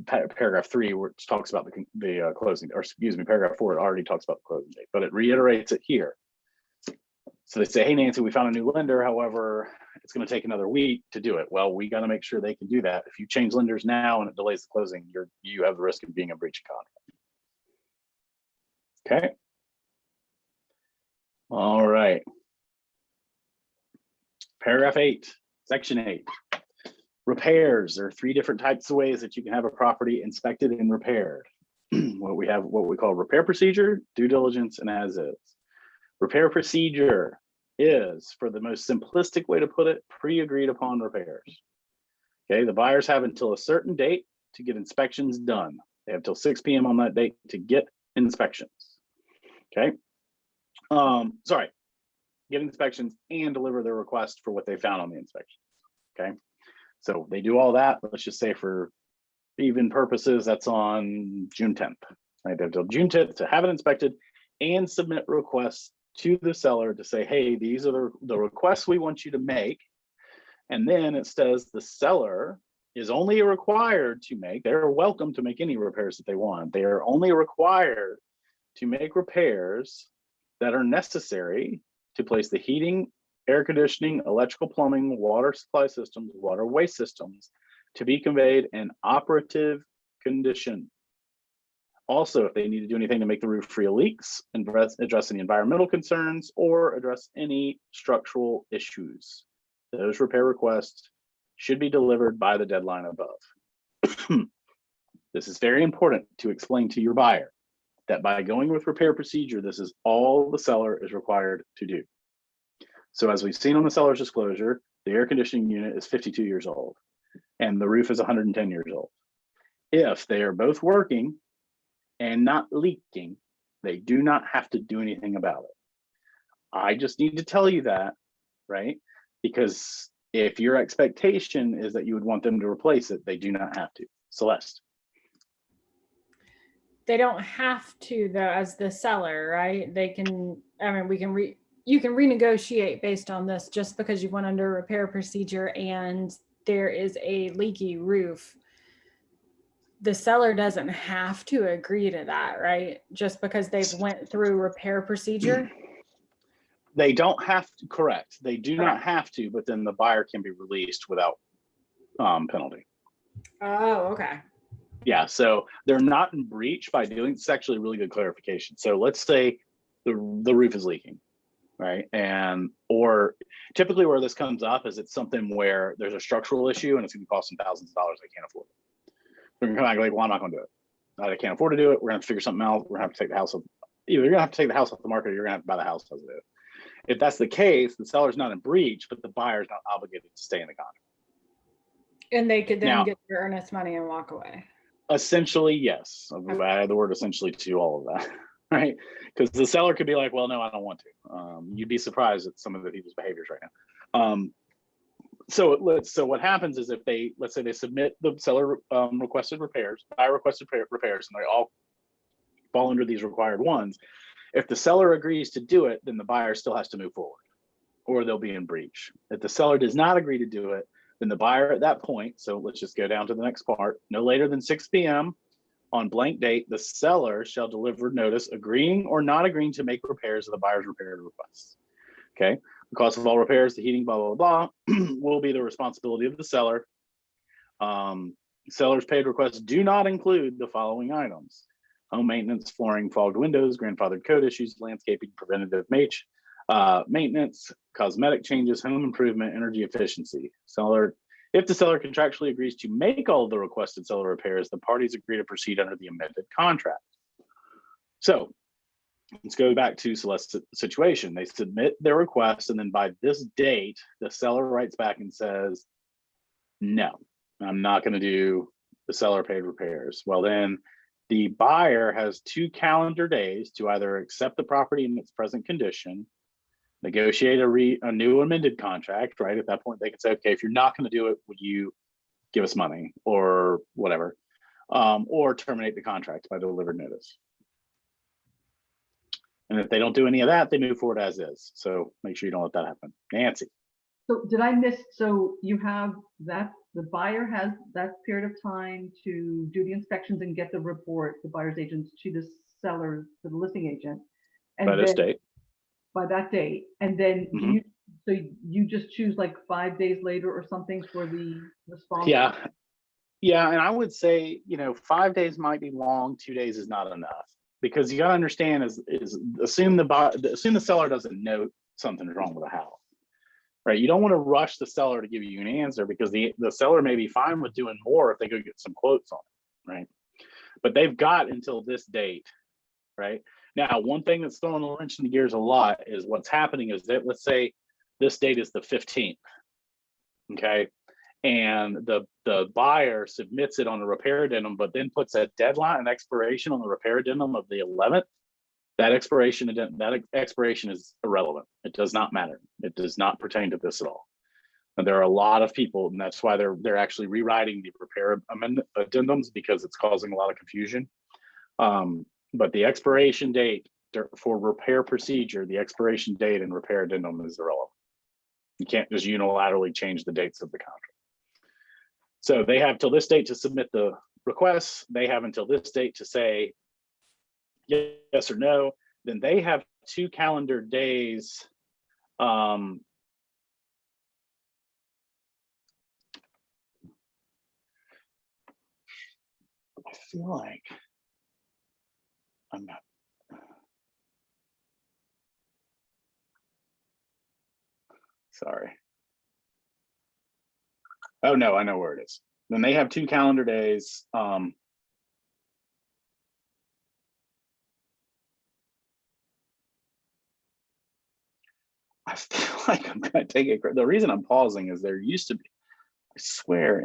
paragraph 3, where it talks about the closing, or excuse me, paragraph 4, it already talks about the closing date, but it reiterates it here. So they say, hey, Nancy, we found a new lender. However, it's going to take another week to do it. Well, we got to make sure they can do that. If you change lenders now and it delays the closing, you have the risk of being a breach of contract. Okay. All right. Paragraph 8, section 8. Repairs. There are 3 different types of ways that you can have a property inspected and repaired. What we call repair procedure, due diligence, and as is. Repair procedure is, for the most simplistic way to put it, pre-agreed upon repairs. Okay, the buyers have until a certain date to get inspections done. They have until 6 p.m. on that date to get inspections. Okay, get inspections and deliver their request for what they found on the inspection. Okay, so they do all that. Let's just say for even purposes, that's on June 10th. Right, they have until June 10th to have it inspected and submit requests to the seller to say, hey, these are the requests we want you to make. And then it says the seller is only required to make, they're welcome to make any repairs that they want. They are only required to make repairs that are necessary to place the heating, air conditioning, electrical, plumbing, water supply systems, water waste systems to be conveyed in operative condition. Also, if they need to do anything to make the roof free of leaks, address any environmental concerns, or address any structural issues, those repair requests should be delivered by the deadline above. This is very important to explain to your buyer that by going with repair procedure, this is all the seller is required to do. So as we've seen on the seller's disclosure, the air conditioning unit is 52 years old and the roof is 110 years old. If they are both working and not leaking, they do not have to do anything about it. I just need to tell you that, right? Because if your expectation is that you would want them to replace it, they do not have to. Celeste. They don't have to, though, as the seller, right? They can, I mean, you can renegotiate based on this. Just because you went under repair procedure and there is a leaky roof, the seller doesn't have to agree to that, right? Just because they've went through repair procedure. They don't have to, correct. They do not have to, but then the buyer can be released without penalty. Oh, okay. Yeah, so they're not in breach by doing, it's actually a really good clarification. So let's say the roof is leaking, right? Or typically where this comes up is it's something where there's a structural issue and it's gonna cost them thousands of dollars, they can't afford it. They're gonna come back like, well, I'm not gonna do it. I can't afford to do it. We're gonna have to figure something out. We're gonna have to take the house off. Either you're gonna have to take the house off the market or you're gonna have to buy the house as it is. If that's the case, the seller's not in breach, but the buyer's not obligated to stay in the contract. And they could then get their earnest money and walk away. Essentially, yes. I add the word essentially to all of that, right? Because the seller could be like, well, no, I don't want to. You'd be surprised at some of the people's behaviors right now. So what happens is if let's say they submit the seller requested repairs, buyer requested repairs, and they all fall under these required ones. If the seller agrees to do it, then the buyer still has to move forward. or they'll be in breach. If the seller does not agree to do it, then the buyer at that point, so let's just go down to the next part, no later than 6 p.m. on blank date, the seller shall deliver notice agreeing or not agreeing to make repairs of the buyer's repair request. Okay, the cost of all repairs, the heating, blah, blah, blah, will be the responsibility of the seller. Seller's paid requests do not include the following items: home maintenance, flooring, fogged windows, grandfathered code issues, landscaping, preventative maintenance, cosmetic changes, home improvement, energy efficiency. If the seller contractually agrees to make all of the requested seller repairs, the parties agree to proceed under the amended contract. So let's go back to Celeste's situation. They submit their request, and then by this date, the seller writes back and says, no, I'm not going to do the seller paid repairs. Well, then the buyer has 2 calendar days to either accept the property in its present condition, negotiate a new amended contract, right? At that point, they can say, okay, if you're not going to do it, would you give us money or whatever, or terminate the contract by delivered notice. And if they don't do any of that, they move forward as is. So make sure you don't let that happen. Nancy. So did I miss, so you have that, the buyer has that period of time to do the inspections and get the report, the buyer's agent, to the seller, to the listing agent. And By this then- date. By that date. And then Mhm. you just choose like 5 days later or something for the response? Yeah. Yeah. And I would say, 5 days might be long, 2 days is not enough. Because you got to understand is assume the seller doesn't know something's wrong with the house, right? You don't want to rush the seller to give you an answer because the seller may be fine with doing more if they go get some quotes on it, right? But they've got until this date, right? Now, one thing that's throwing a wrench in the gears a lot is what's happening is that, let's say this date is the 15th, okay? And the buyer submits it on a repair addendum, but then puts a deadline and expiration on the repair addendum of the 11th. That expiration is irrelevant. It does not matter. It does not pertain to this at all. And there are a lot of people, and that's why they're actually rewriting the repair addendums because it's causing a lot of confusion. But the expiration date for repair procedure, the expiration date and repair addendum is irrelevant. You can't just unilaterally change the dates of the contract. So they have till this date to submit the requests. They have until this date to say yes or no. Then they have 2 calendar days. I feel like I'm not. Sorry. Oh no, I know where it is. Then they have 2 calendar days. I feel like I'm gonna take it. The reason I'm pausing is there used to be, I swear,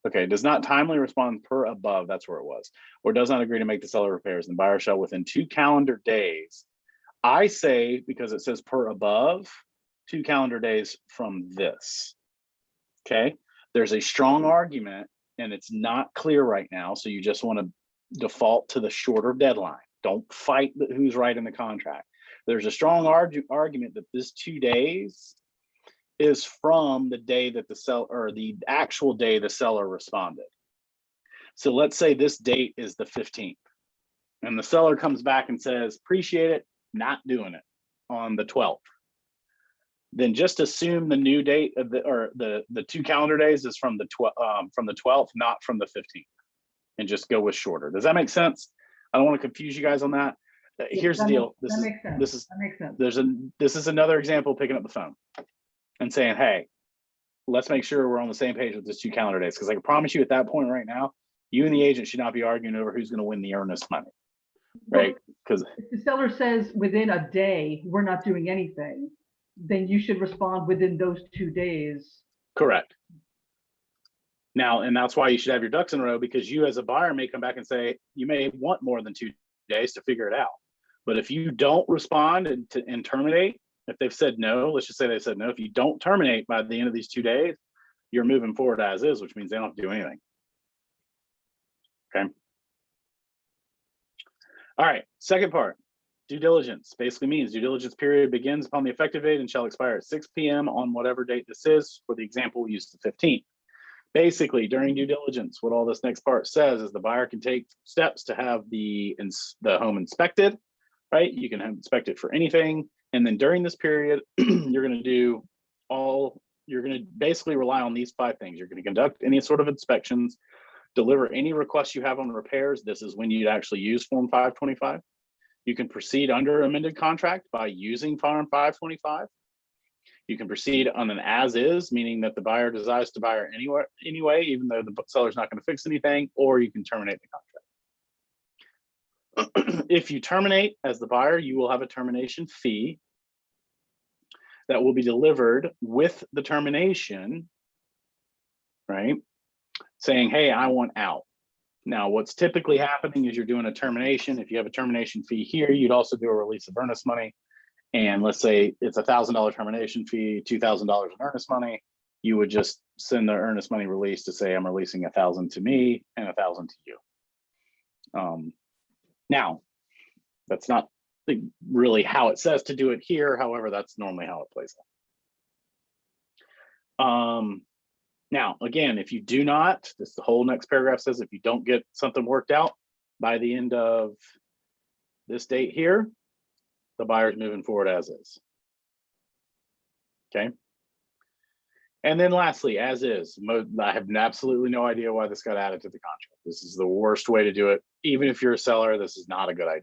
okay, does not timely respond per above, that's where it was, or does not agree to make the seller repairs, and the buyer shall within 2 calendar days. I say, because it says per above, 2 calendar days from this. Okay, there's a strong argument and it's not clear right now. So you just want to default to the shorter deadline. Don't fight who's right in the contract. There's a strong argument that this 2 days is from the day that the seller, or the actual day the seller responded. So let's say this date is the 15th and the seller comes back and says, appreciate it, not doing it on the 12th. Then just assume the new date of the 2 calendar days is from the 12th, not from the 15th, and just go with shorter. Does that make sense? I don't want to confuse you guys on that. Here's the deal. This is another example of picking up the phone and saying, hey, let's make sure we're on the same page with this 2 calendar days. Because I can promise you at that point right now, you and the agent should not be arguing over who's going to win the earnest money, right? Because if the seller says within a day, we're not doing anything, then you should respond within those 2 days. correct. Now, and that's why you should have your ducks in a row, because you as a buyer may come back and say, you may want more than 2 days to figure it out. But if you don't respond and terminate, if they've said no, let's just say they said no, if you don't terminate by the end of these 2 days, you're moving forward as is, which means they don't have to do anything. Okay. All right, second part, due diligence basically means due diligence period begins upon the effective date and shall expire at 6 p.m. on whatever date this is. For the example, we use the 15th. Basically, during due diligence, what all this next part says is the buyer can take steps to have the home inspected, right? You can inspect it for anything. And then during this period, you're going to basically rely on these 5 things. You're going to conduct any sort of inspections, deliver any requests you have on repairs. This is when you'd actually use Form 525. You can proceed under amended contract by using Form 525. You can proceed on an as is, meaning that the buyer decides to buy it anyway, even though the seller's not going to fix anything, or you can terminate the contract. If you terminate as the buyer, you will have a termination fee that will be delivered with the termination, right? Saying, hey, I want out. Now, what's typically happening is you're doing a termination. If you have a termination fee here, you'd also do a release of earnest money. And let's say it's $1,000 termination fee, $2,000 in earnest money. You would just send the earnest money release to say, I'm releasing 1,000 to me and 1,000 to you. Now, that's not really how it says to do it here. However, that's normally how it plays out. Now, again, if you do not, this the whole next paragraph says, if you don't get something worked out by the end of this date here, the buyer's moving forward as is. Okay. And then lastly, as is, I have absolutely no idea why this got added to the contract. This is the worst way to do it. Even if you're a seller, this is not a good idea.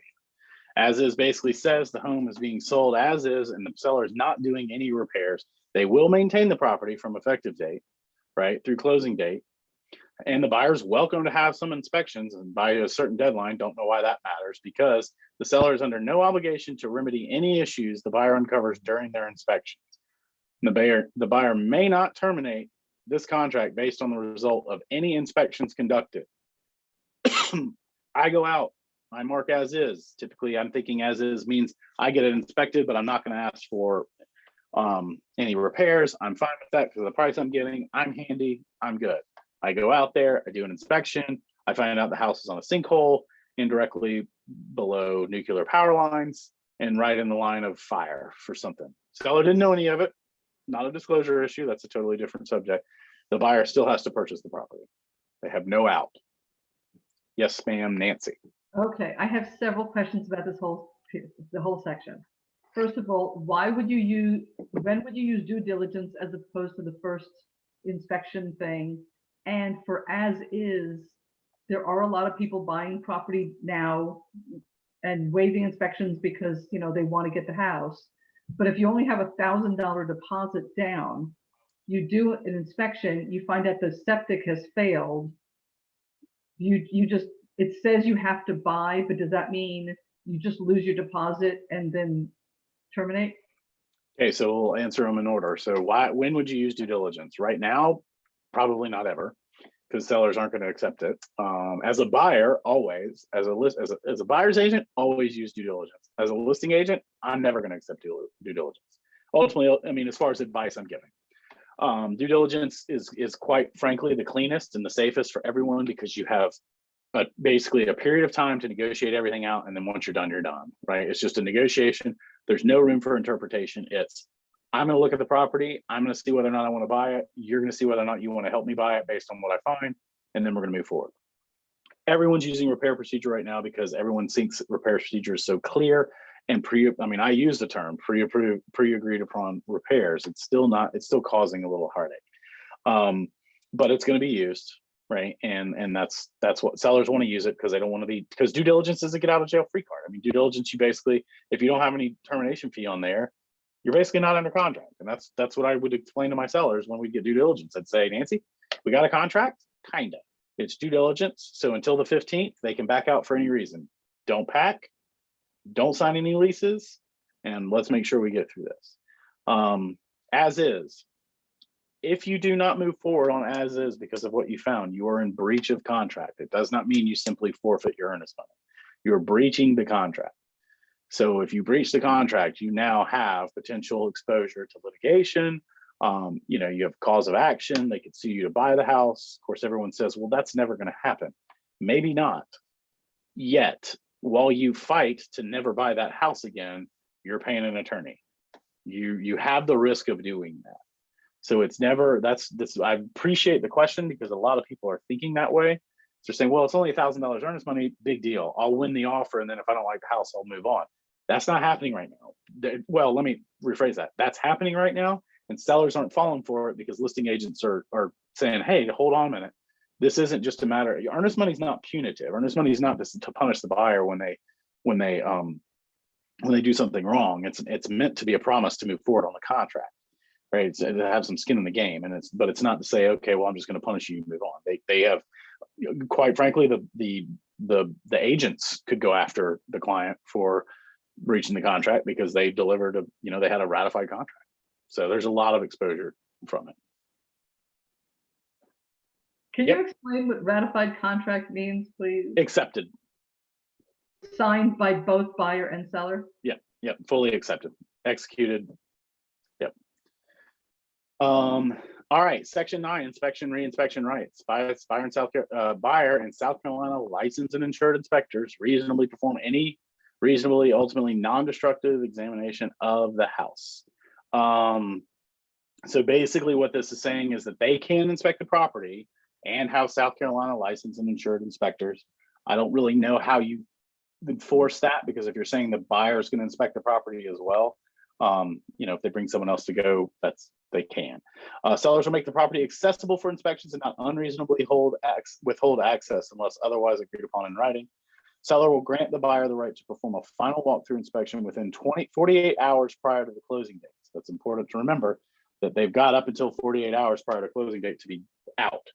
As is basically says the home is being sold as is and the seller is not doing any repairs. They will maintain the property from effective date, right, through closing date. And the buyer's welcome to have some inspections and by a certain deadline. Don't know why that matters, because the seller is under no obligation to remedy any issues the buyer uncovers during their inspections. The buyer may not terminate this contract based on the result of any inspections conducted. I go out, I mark as is. Typically, I'm thinking as is means I get it inspected, but I'm not going to ask for any repairs. I'm fine with that because of the price I'm getting. I'm handy, I'm good. I go out there, I do an inspection, I find out the house is on a sinkhole, indirectly below nuclear power lines, and right in the line of fire for something. Seller didn't know any of it, not a disclosure issue, that's a totally different subject. The buyer still has to purchase the property. They have no out. Yes, ma'am, Nancy. Okay, I have several questions about the whole section. First of all, when would you use due diligence as opposed to the first inspection thing? And for as is, there are a lot of people buying property now and waiving inspections because, you know, they want to get the house. But if you only have $1,000 deposit down, you do an inspection, you find that the septic has failed. It says you have to buy, but does that mean you just lose your deposit and then terminate? Okay, so we'll answer them in order. So when would you use due diligence? Right now, probably not ever, because sellers aren't going to accept it. As a buyer, always. As a buyer's agent, always use due diligence. As a listing agent, I'm never going to accept due diligence. Ultimately, I mean, as far as advice I'm giving, due diligence is quite frankly the cleanest and the safest for everyone, because you have basically a period of time to negotiate everything out, and then once you're done, right? It's just a negotiation. There's no room for interpretation. It's, I'm going to look at the property, I'm going to see whether or not I want to buy it, you're going to see whether or not you want to help me buy it based on what I find, and then we're going to move forward. Everyone's using repair procedure right now because everyone thinks repair procedure is so clear and I use the term pre-approved, pre-agreed upon repairs. It's still causing a little heartache, but it's going to be used. Right. And that's what sellers want to use it, because they don't want to because due diligence is a get out of jail free card. I mean, due diligence, you basically, if you don't have any termination fee on there, you're basically not under contract. And that's what I would explain to my sellers when we get due diligence. I'd say, Nancy, we got a contract, kind of. It's due diligence. So until the 15th, they can back out for any reason. Don't pack, don't sign any leases, and let's make sure we get through this. As is. If you do not move forward on as is because of what you found, you are in breach of contract. It does not mean you simply forfeit your earnest money. You're breaching the contract. So if you breach the contract, you now have potential exposure to litigation. You have cause of action. They could sue you to buy the house. Of course, everyone says, well, that's never going to happen. Maybe not yet. while you fight to never buy that house again, you're paying an attorney. You have the risk of doing that. So it's never, that's this, I appreciate the question because a lot of people are thinking that way. They're saying, well, it's only $1,000 earnest money, big deal. I'll win the offer, and then if I don't like the house, I'll move on. That's not happening right now. Well, let me rephrase that. That's happening right now, and sellers aren't falling for it because listing agents are saying, hey, hold on a minute. This isn't just a matter, earnest money is not punitive. Earnest money is not just to punish the buyer when they do something wrong. It's meant to be a promise to move forward on the contract, right? It's to have some skin in the game, but it's not to say, okay, well, I'm just going to punish you and move on. They have, quite frankly, the agents could go after the client for breaching the contract because they delivered they had a ratified contract. So there's a lot of exposure from it. Can you explain what ratified contract means, please? Accepted. Signed by both buyer and seller? Yep, fully accepted, executed. Yep. All right, section 9, inspection, reinspection rights. Buyer in South Carolina licensed and insured inspectors reasonably perform any reasonably ultimately non-destructive examination of the house. So basically what this is saying is that they can inspect the property and have South Carolina licensed and insured inspectors. I don't really know how you enforce that, because if you're saying the buyer is going to inspect the property as well, if they bring someone else to go, they can. Sellers will make the property accessible for inspections and not unreasonably withhold access unless otherwise agreed upon in writing. Seller will grant the buyer the right to perform a final walkthrough inspection within 48 hours prior to the closing date. So that's important to remember, that they've got up until 48 hours prior to closing date to be out.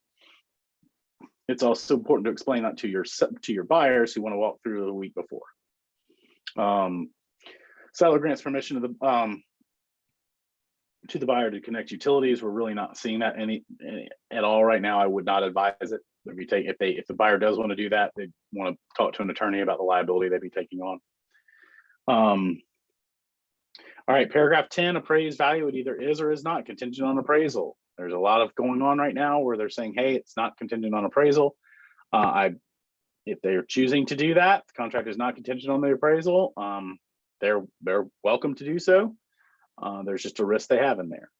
It's also important to explain that to your buyers who want to walk through the week before. Seller grants permission to the buyer to connect utilities. We're really not seeing that any at all right now. I would not advise it. If the buyer does want to do that, they want to talk to an attorney about the liability they'd be taking on. All right, paragraph 10, appraised value. It either is or is not contingent on appraisal. There's a lot of going on right now where they're saying, hey, it's not contingent on appraisal. If they're choosing to do that, the contract is not contingent on the appraisal. They're welcome to do so. There's just a risk they have in there.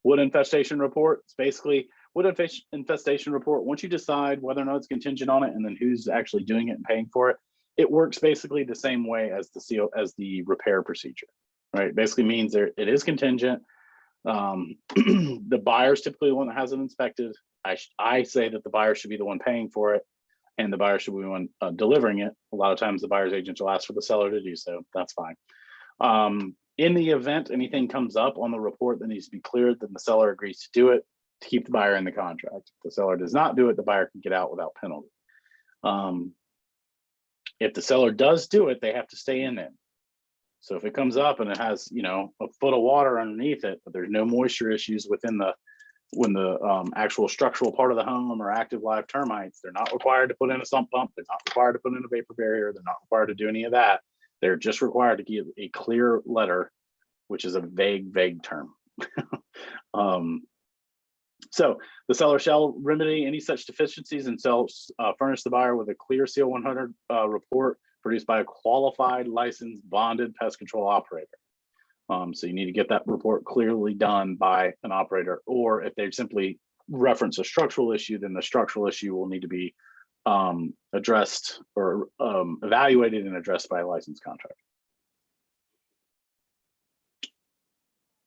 Wood infestation report. It's basically wood infestation report. Once you decide whether or not it's contingent on it, and then who's actually doing it and paying for it, it works basically the same way as the repair procedure, right? Basically means it is contingent. The buyer's typically the one that has it inspected. I say that the buyer should be the one paying for it, and the buyer should be the one delivering it. A lot of times the buyer's agent will ask for the seller to do so. That's fine. In the event anything comes up on the report that needs to be cleared, then the seller agrees to do it to keep the buyer in the contract. If the seller does not do it, the buyer can get out without penalty. If the seller does do it, they have to stay in there. So if it comes up and it has, a foot of water underneath it, but there's no moisture issues within the actual structural part of the home or active live termites, they're not required to put in a sump pump. They're not required to put in a vapor barrier. They're not required to do any of that. They're just required to give a clear letter, which is a vague term. So the seller shall remedy any such deficiencies and furnish the buyer with a clear CO 100 report produced by a qualified, licensed, bonded pest control operator. So you need to get that report clearly done by an operator, or if they simply reference a structural issue, then the structural issue will need to be addressed or evaluated and addressed by a licensed contractor.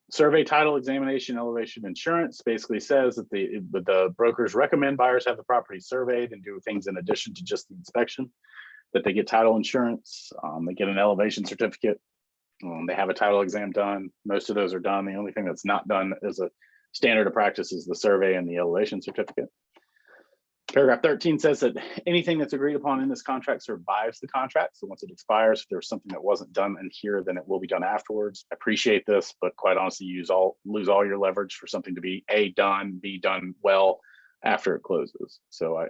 Survey, title, examination, elevation, insurance basically says that the brokers recommend buyers have the property surveyed and do things in addition to just the inspection, that they get title insurance, they get an elevation certificate, they have a title exam done. Most of those are done. The only thing that's not done as a standard of practice is the survey and the elevation certificate. Paragraph 13 says that anything that's agreed upon in this contract survives the contract. So once it expires, if there's something that wasn't done in here, then it will be done afterwards. I appreciate this, but quite honestly, lose all your leverage for something to be A, done, B, done well after it closes. So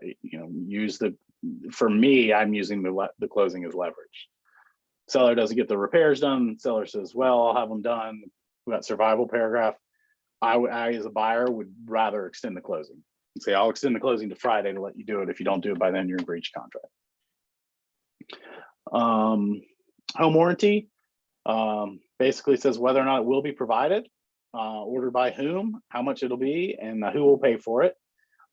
for me, I'm using the closing as leverage. Seller doesn't get the repairs done. Seller says, well, I'll have them done. We got survival paragraph. I as a buyer would rather extend the closing and say, I'll extend the closing to Friday to let you do it. If you don't do it by then, you're in breach contract. Home warranty basically says whether or not it will be provided, ordered by whom, how much it'll be, and who will pay for it,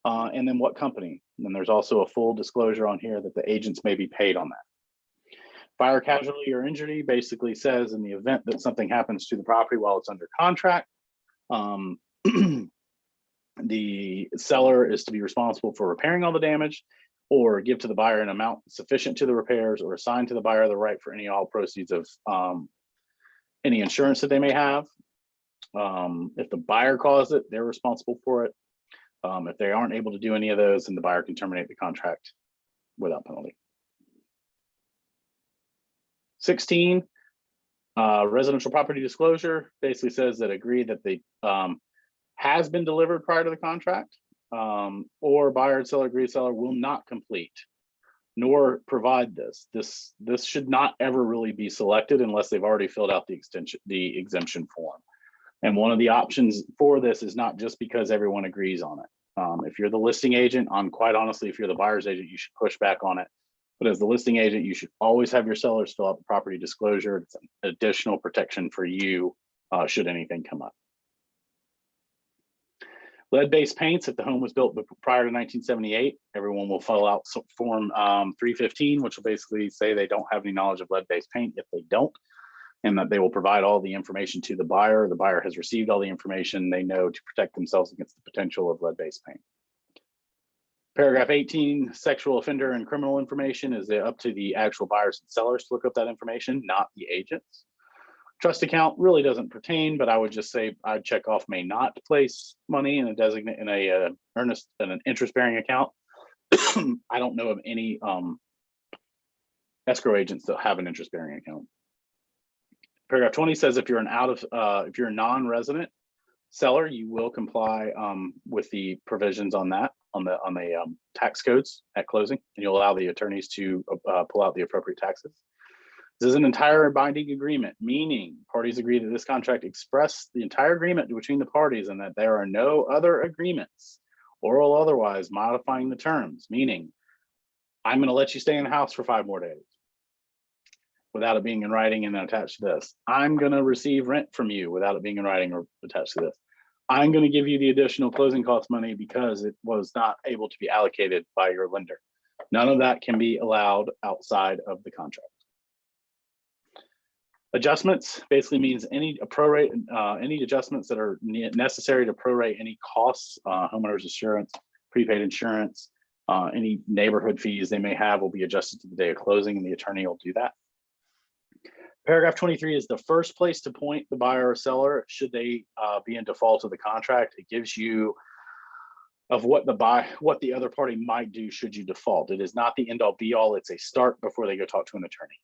and then what company. And then there's also a full disclosure on here that the agents may be paid on that. Fire, casualty, or injury basically says in the event that something happens to the property while it's under contract, the seller is to be responsible for repairing all the damage, or give to the buyer an amount sufficient to the repairs, or assign to the buyer the right for any all proceeds of any insurance that they may have. If the buyer caused it, they're responsible for it. If they aren't able to do any of those, then the buyer can terminate the contract without penalty. 16, residential property disclosure basically says that agree that the has been delivered prior to the contract, or buyer and seller agree seller will not complete nor provide this. This should not ever really be selected unless they've already filled out the exemption form. And one of the options for this is not just because everyone agrees on it. If you're the listing agent, quite honestly, if you're the buyer's agent, you should push back on it. But as the listing agent, you should always have your sellers fill out the property disclosure. It's an additional protection for you should anything come up. Lead-based paints, if the home was built prior to 1978, everyone will fill out form 315, which will basically say they don't have any knowledge of lead-based paint if they don't, and that they will provide all the information to the buyer. The buyer has received all the information they know to protect themselves against the potential of lead-based paint. Paragraph 18, sexual offender and criminal information is up to the actual buyers and sellers to look up that information, not the agents. Trust account really doesn't pertain, but I would just say I'd check off may not place money in an interest-bearing account. I don't know of any escrow agents that have an interest-bearing account. Paragraph 20 says if you're if you're a non-resident seller, you will comply with the provisions on that on the tax codes at closing, and you'll allow the attorneys to pull out the appropriate taxes. This is an entire binding agreement, meaning parties agree that this contract express the entire agreement between the parties and that there are no other agreements, oral or otherwise, modifying the terms, meaning I'm going to let you stay in the house for 5 more days without it being in writing and then attached to this. I'm going to receive rent from you without it being in writing or attached to this. I'm going to give you the additional closing cost money because it was not able to be allocated by your lender. None of that can be allowed outside of the contract. Adjustments basically means any adjustments that are necessary to prorate any costs, homeowners insurance, prepaid insurance, any neighborhood fees they may have will be adjusted to the day of closing, and the attorney will do that. Paragraph 23 is the first place to point the buyer or seller should they be in default of the contract. It gives you of what the other party might do should you default. It is not the end all be all. It's a start before they go talk to an attorney.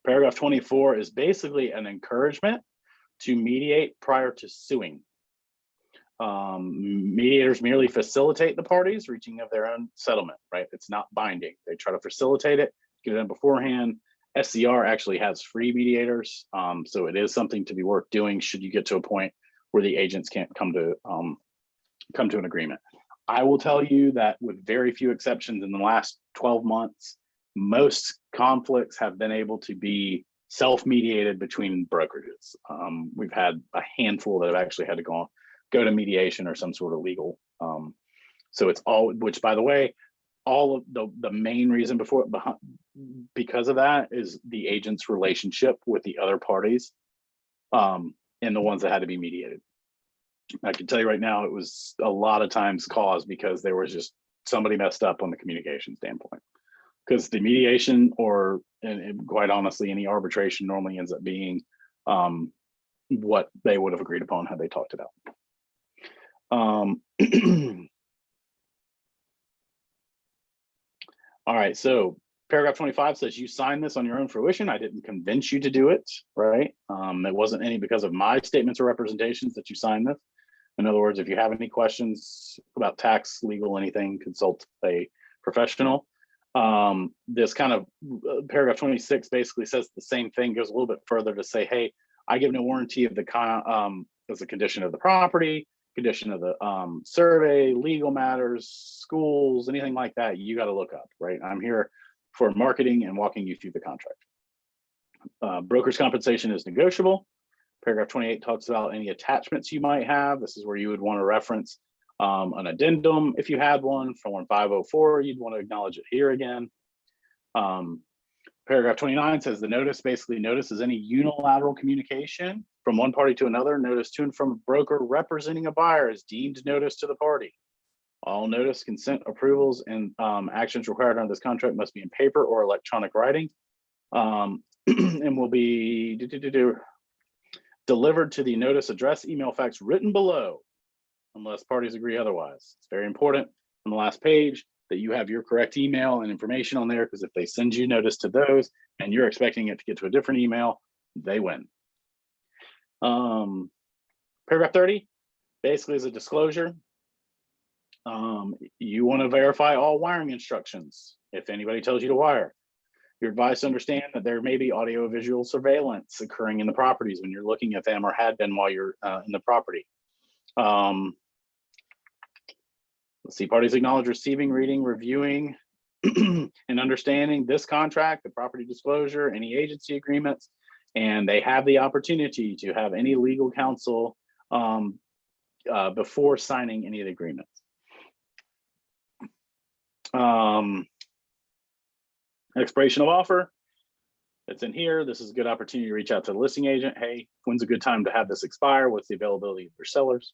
Paragraph 24 is basically an encouragement to mediate prior to suing. Mediators merely facilitate the parties reaching of their own settlement, right? It's not binding. They try to facilitate it, get it in beforehand. SCR actually has free mediators, so it is something to be worth doing should you get to a point where the agents can't come to an agreement. I will tell you that with very few exceptions in the last 12 months, most conflicts have been able to be self-mediated between brokerages. We've had a handful that have actually had to go to mediation or some sort of legal. So it's all, which by the way, all of the main reason because of that is the agent's relationship with the other parties and the ones that had to be mediated. I can tell you right now, it was a lot of times caused because there was just somebody messed up on the communication standpoint. Because the mediation and quite honestly, any arbitration normally ends up being what they would have agreed upon had they talked it out. All right, so paragraph 25 says you sign this on your own fruition. I didn't convince you to do it, right? It wasn't any because of my statements or representations that you signed this. In other words, if you have any questions about tax, legal, anything, consult a professional. This kind of paragraph 26 basically says the same thing, goes a little bit further to say, hey, I give no warranty of as a condition of the property. condition of the survey, legal matters, schools, anything like that, you got to look up, right? I'm here for marketing and walking you through the contract. Broker's compensation is negotiable. Paragraph 28 talks about any attachments you might have. This is where you would want to reference an addendum if you had one. Form 504, you'd want to acknowledge it here again. Paragraph 29 says the notice, basically notice is any unilateral communication from one party to another. Notice to and from a broker representing a buyer is deemed notice to the party. All notice, consent, approvals, and actions required under this contract must be in paper or electronic writing, and will be delivered to the notice address, email, fax written below, unless parties agree otherwise. It's very important on the last page that you have your correct email and information on there, because if they send you notice to those and you're expecting it to get to a different email, they win. Paragraph 30 basically is a disclosure. You want to verify all wiring instructions. If anybody tells you to wire, you're advised to understand that there may be audio visual surveillance occurring in the properties when you're looking at them, or had been while you're in the property. Let's see, parties acknowledge receiving, reading, reviewing, and understanding this contract, the property disclosure, any agency agreements, and they have the opportunity to have any legal counsel before signing any of the agreements. Expiration of offer, it's in here. This is a good opportunity to reach out to the listing agent. Hey, when's a good time to have this expire? What's the availability of your sellers?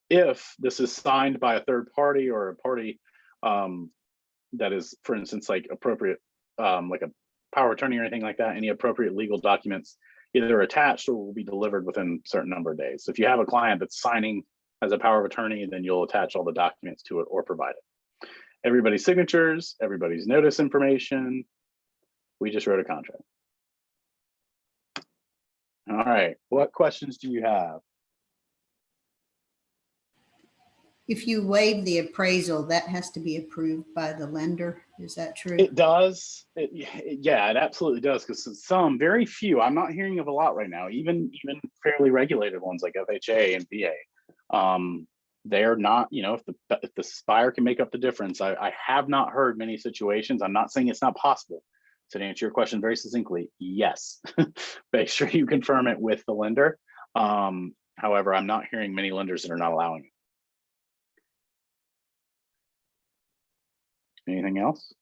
If this is signed by a third party or a party that is, for instance, like appropriate, like a power of attorney or anything like that, any appropriate legal documents either attached or will be delivered within a certain number of days. So if you have a client that's signing as a power of attorney, then you'll attach all the documents to it or provide it. Everybody's signatures, everybody's notice information. We just wrote a contract. All right, what questions do you have? If you waive the appraisal, that has to be approved by the lender. Is that true? It does. Yeah, it absolutely does. Because some, very few, I'm not hearing of a lot right now, even fairly regulated ones like FHA and VA. They're not, if the buyer can make up the difference. I have not heard many situations. I'm not saying it's not possible. So to answer your question very succinctly, yes. Make sure you confirm it with the lender. However, I'm not hearing many lenders that are not allowing it. Anything else?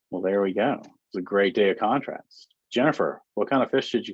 Well, there we go. It's a great day of contracts. Jennifer, what kind of fish did you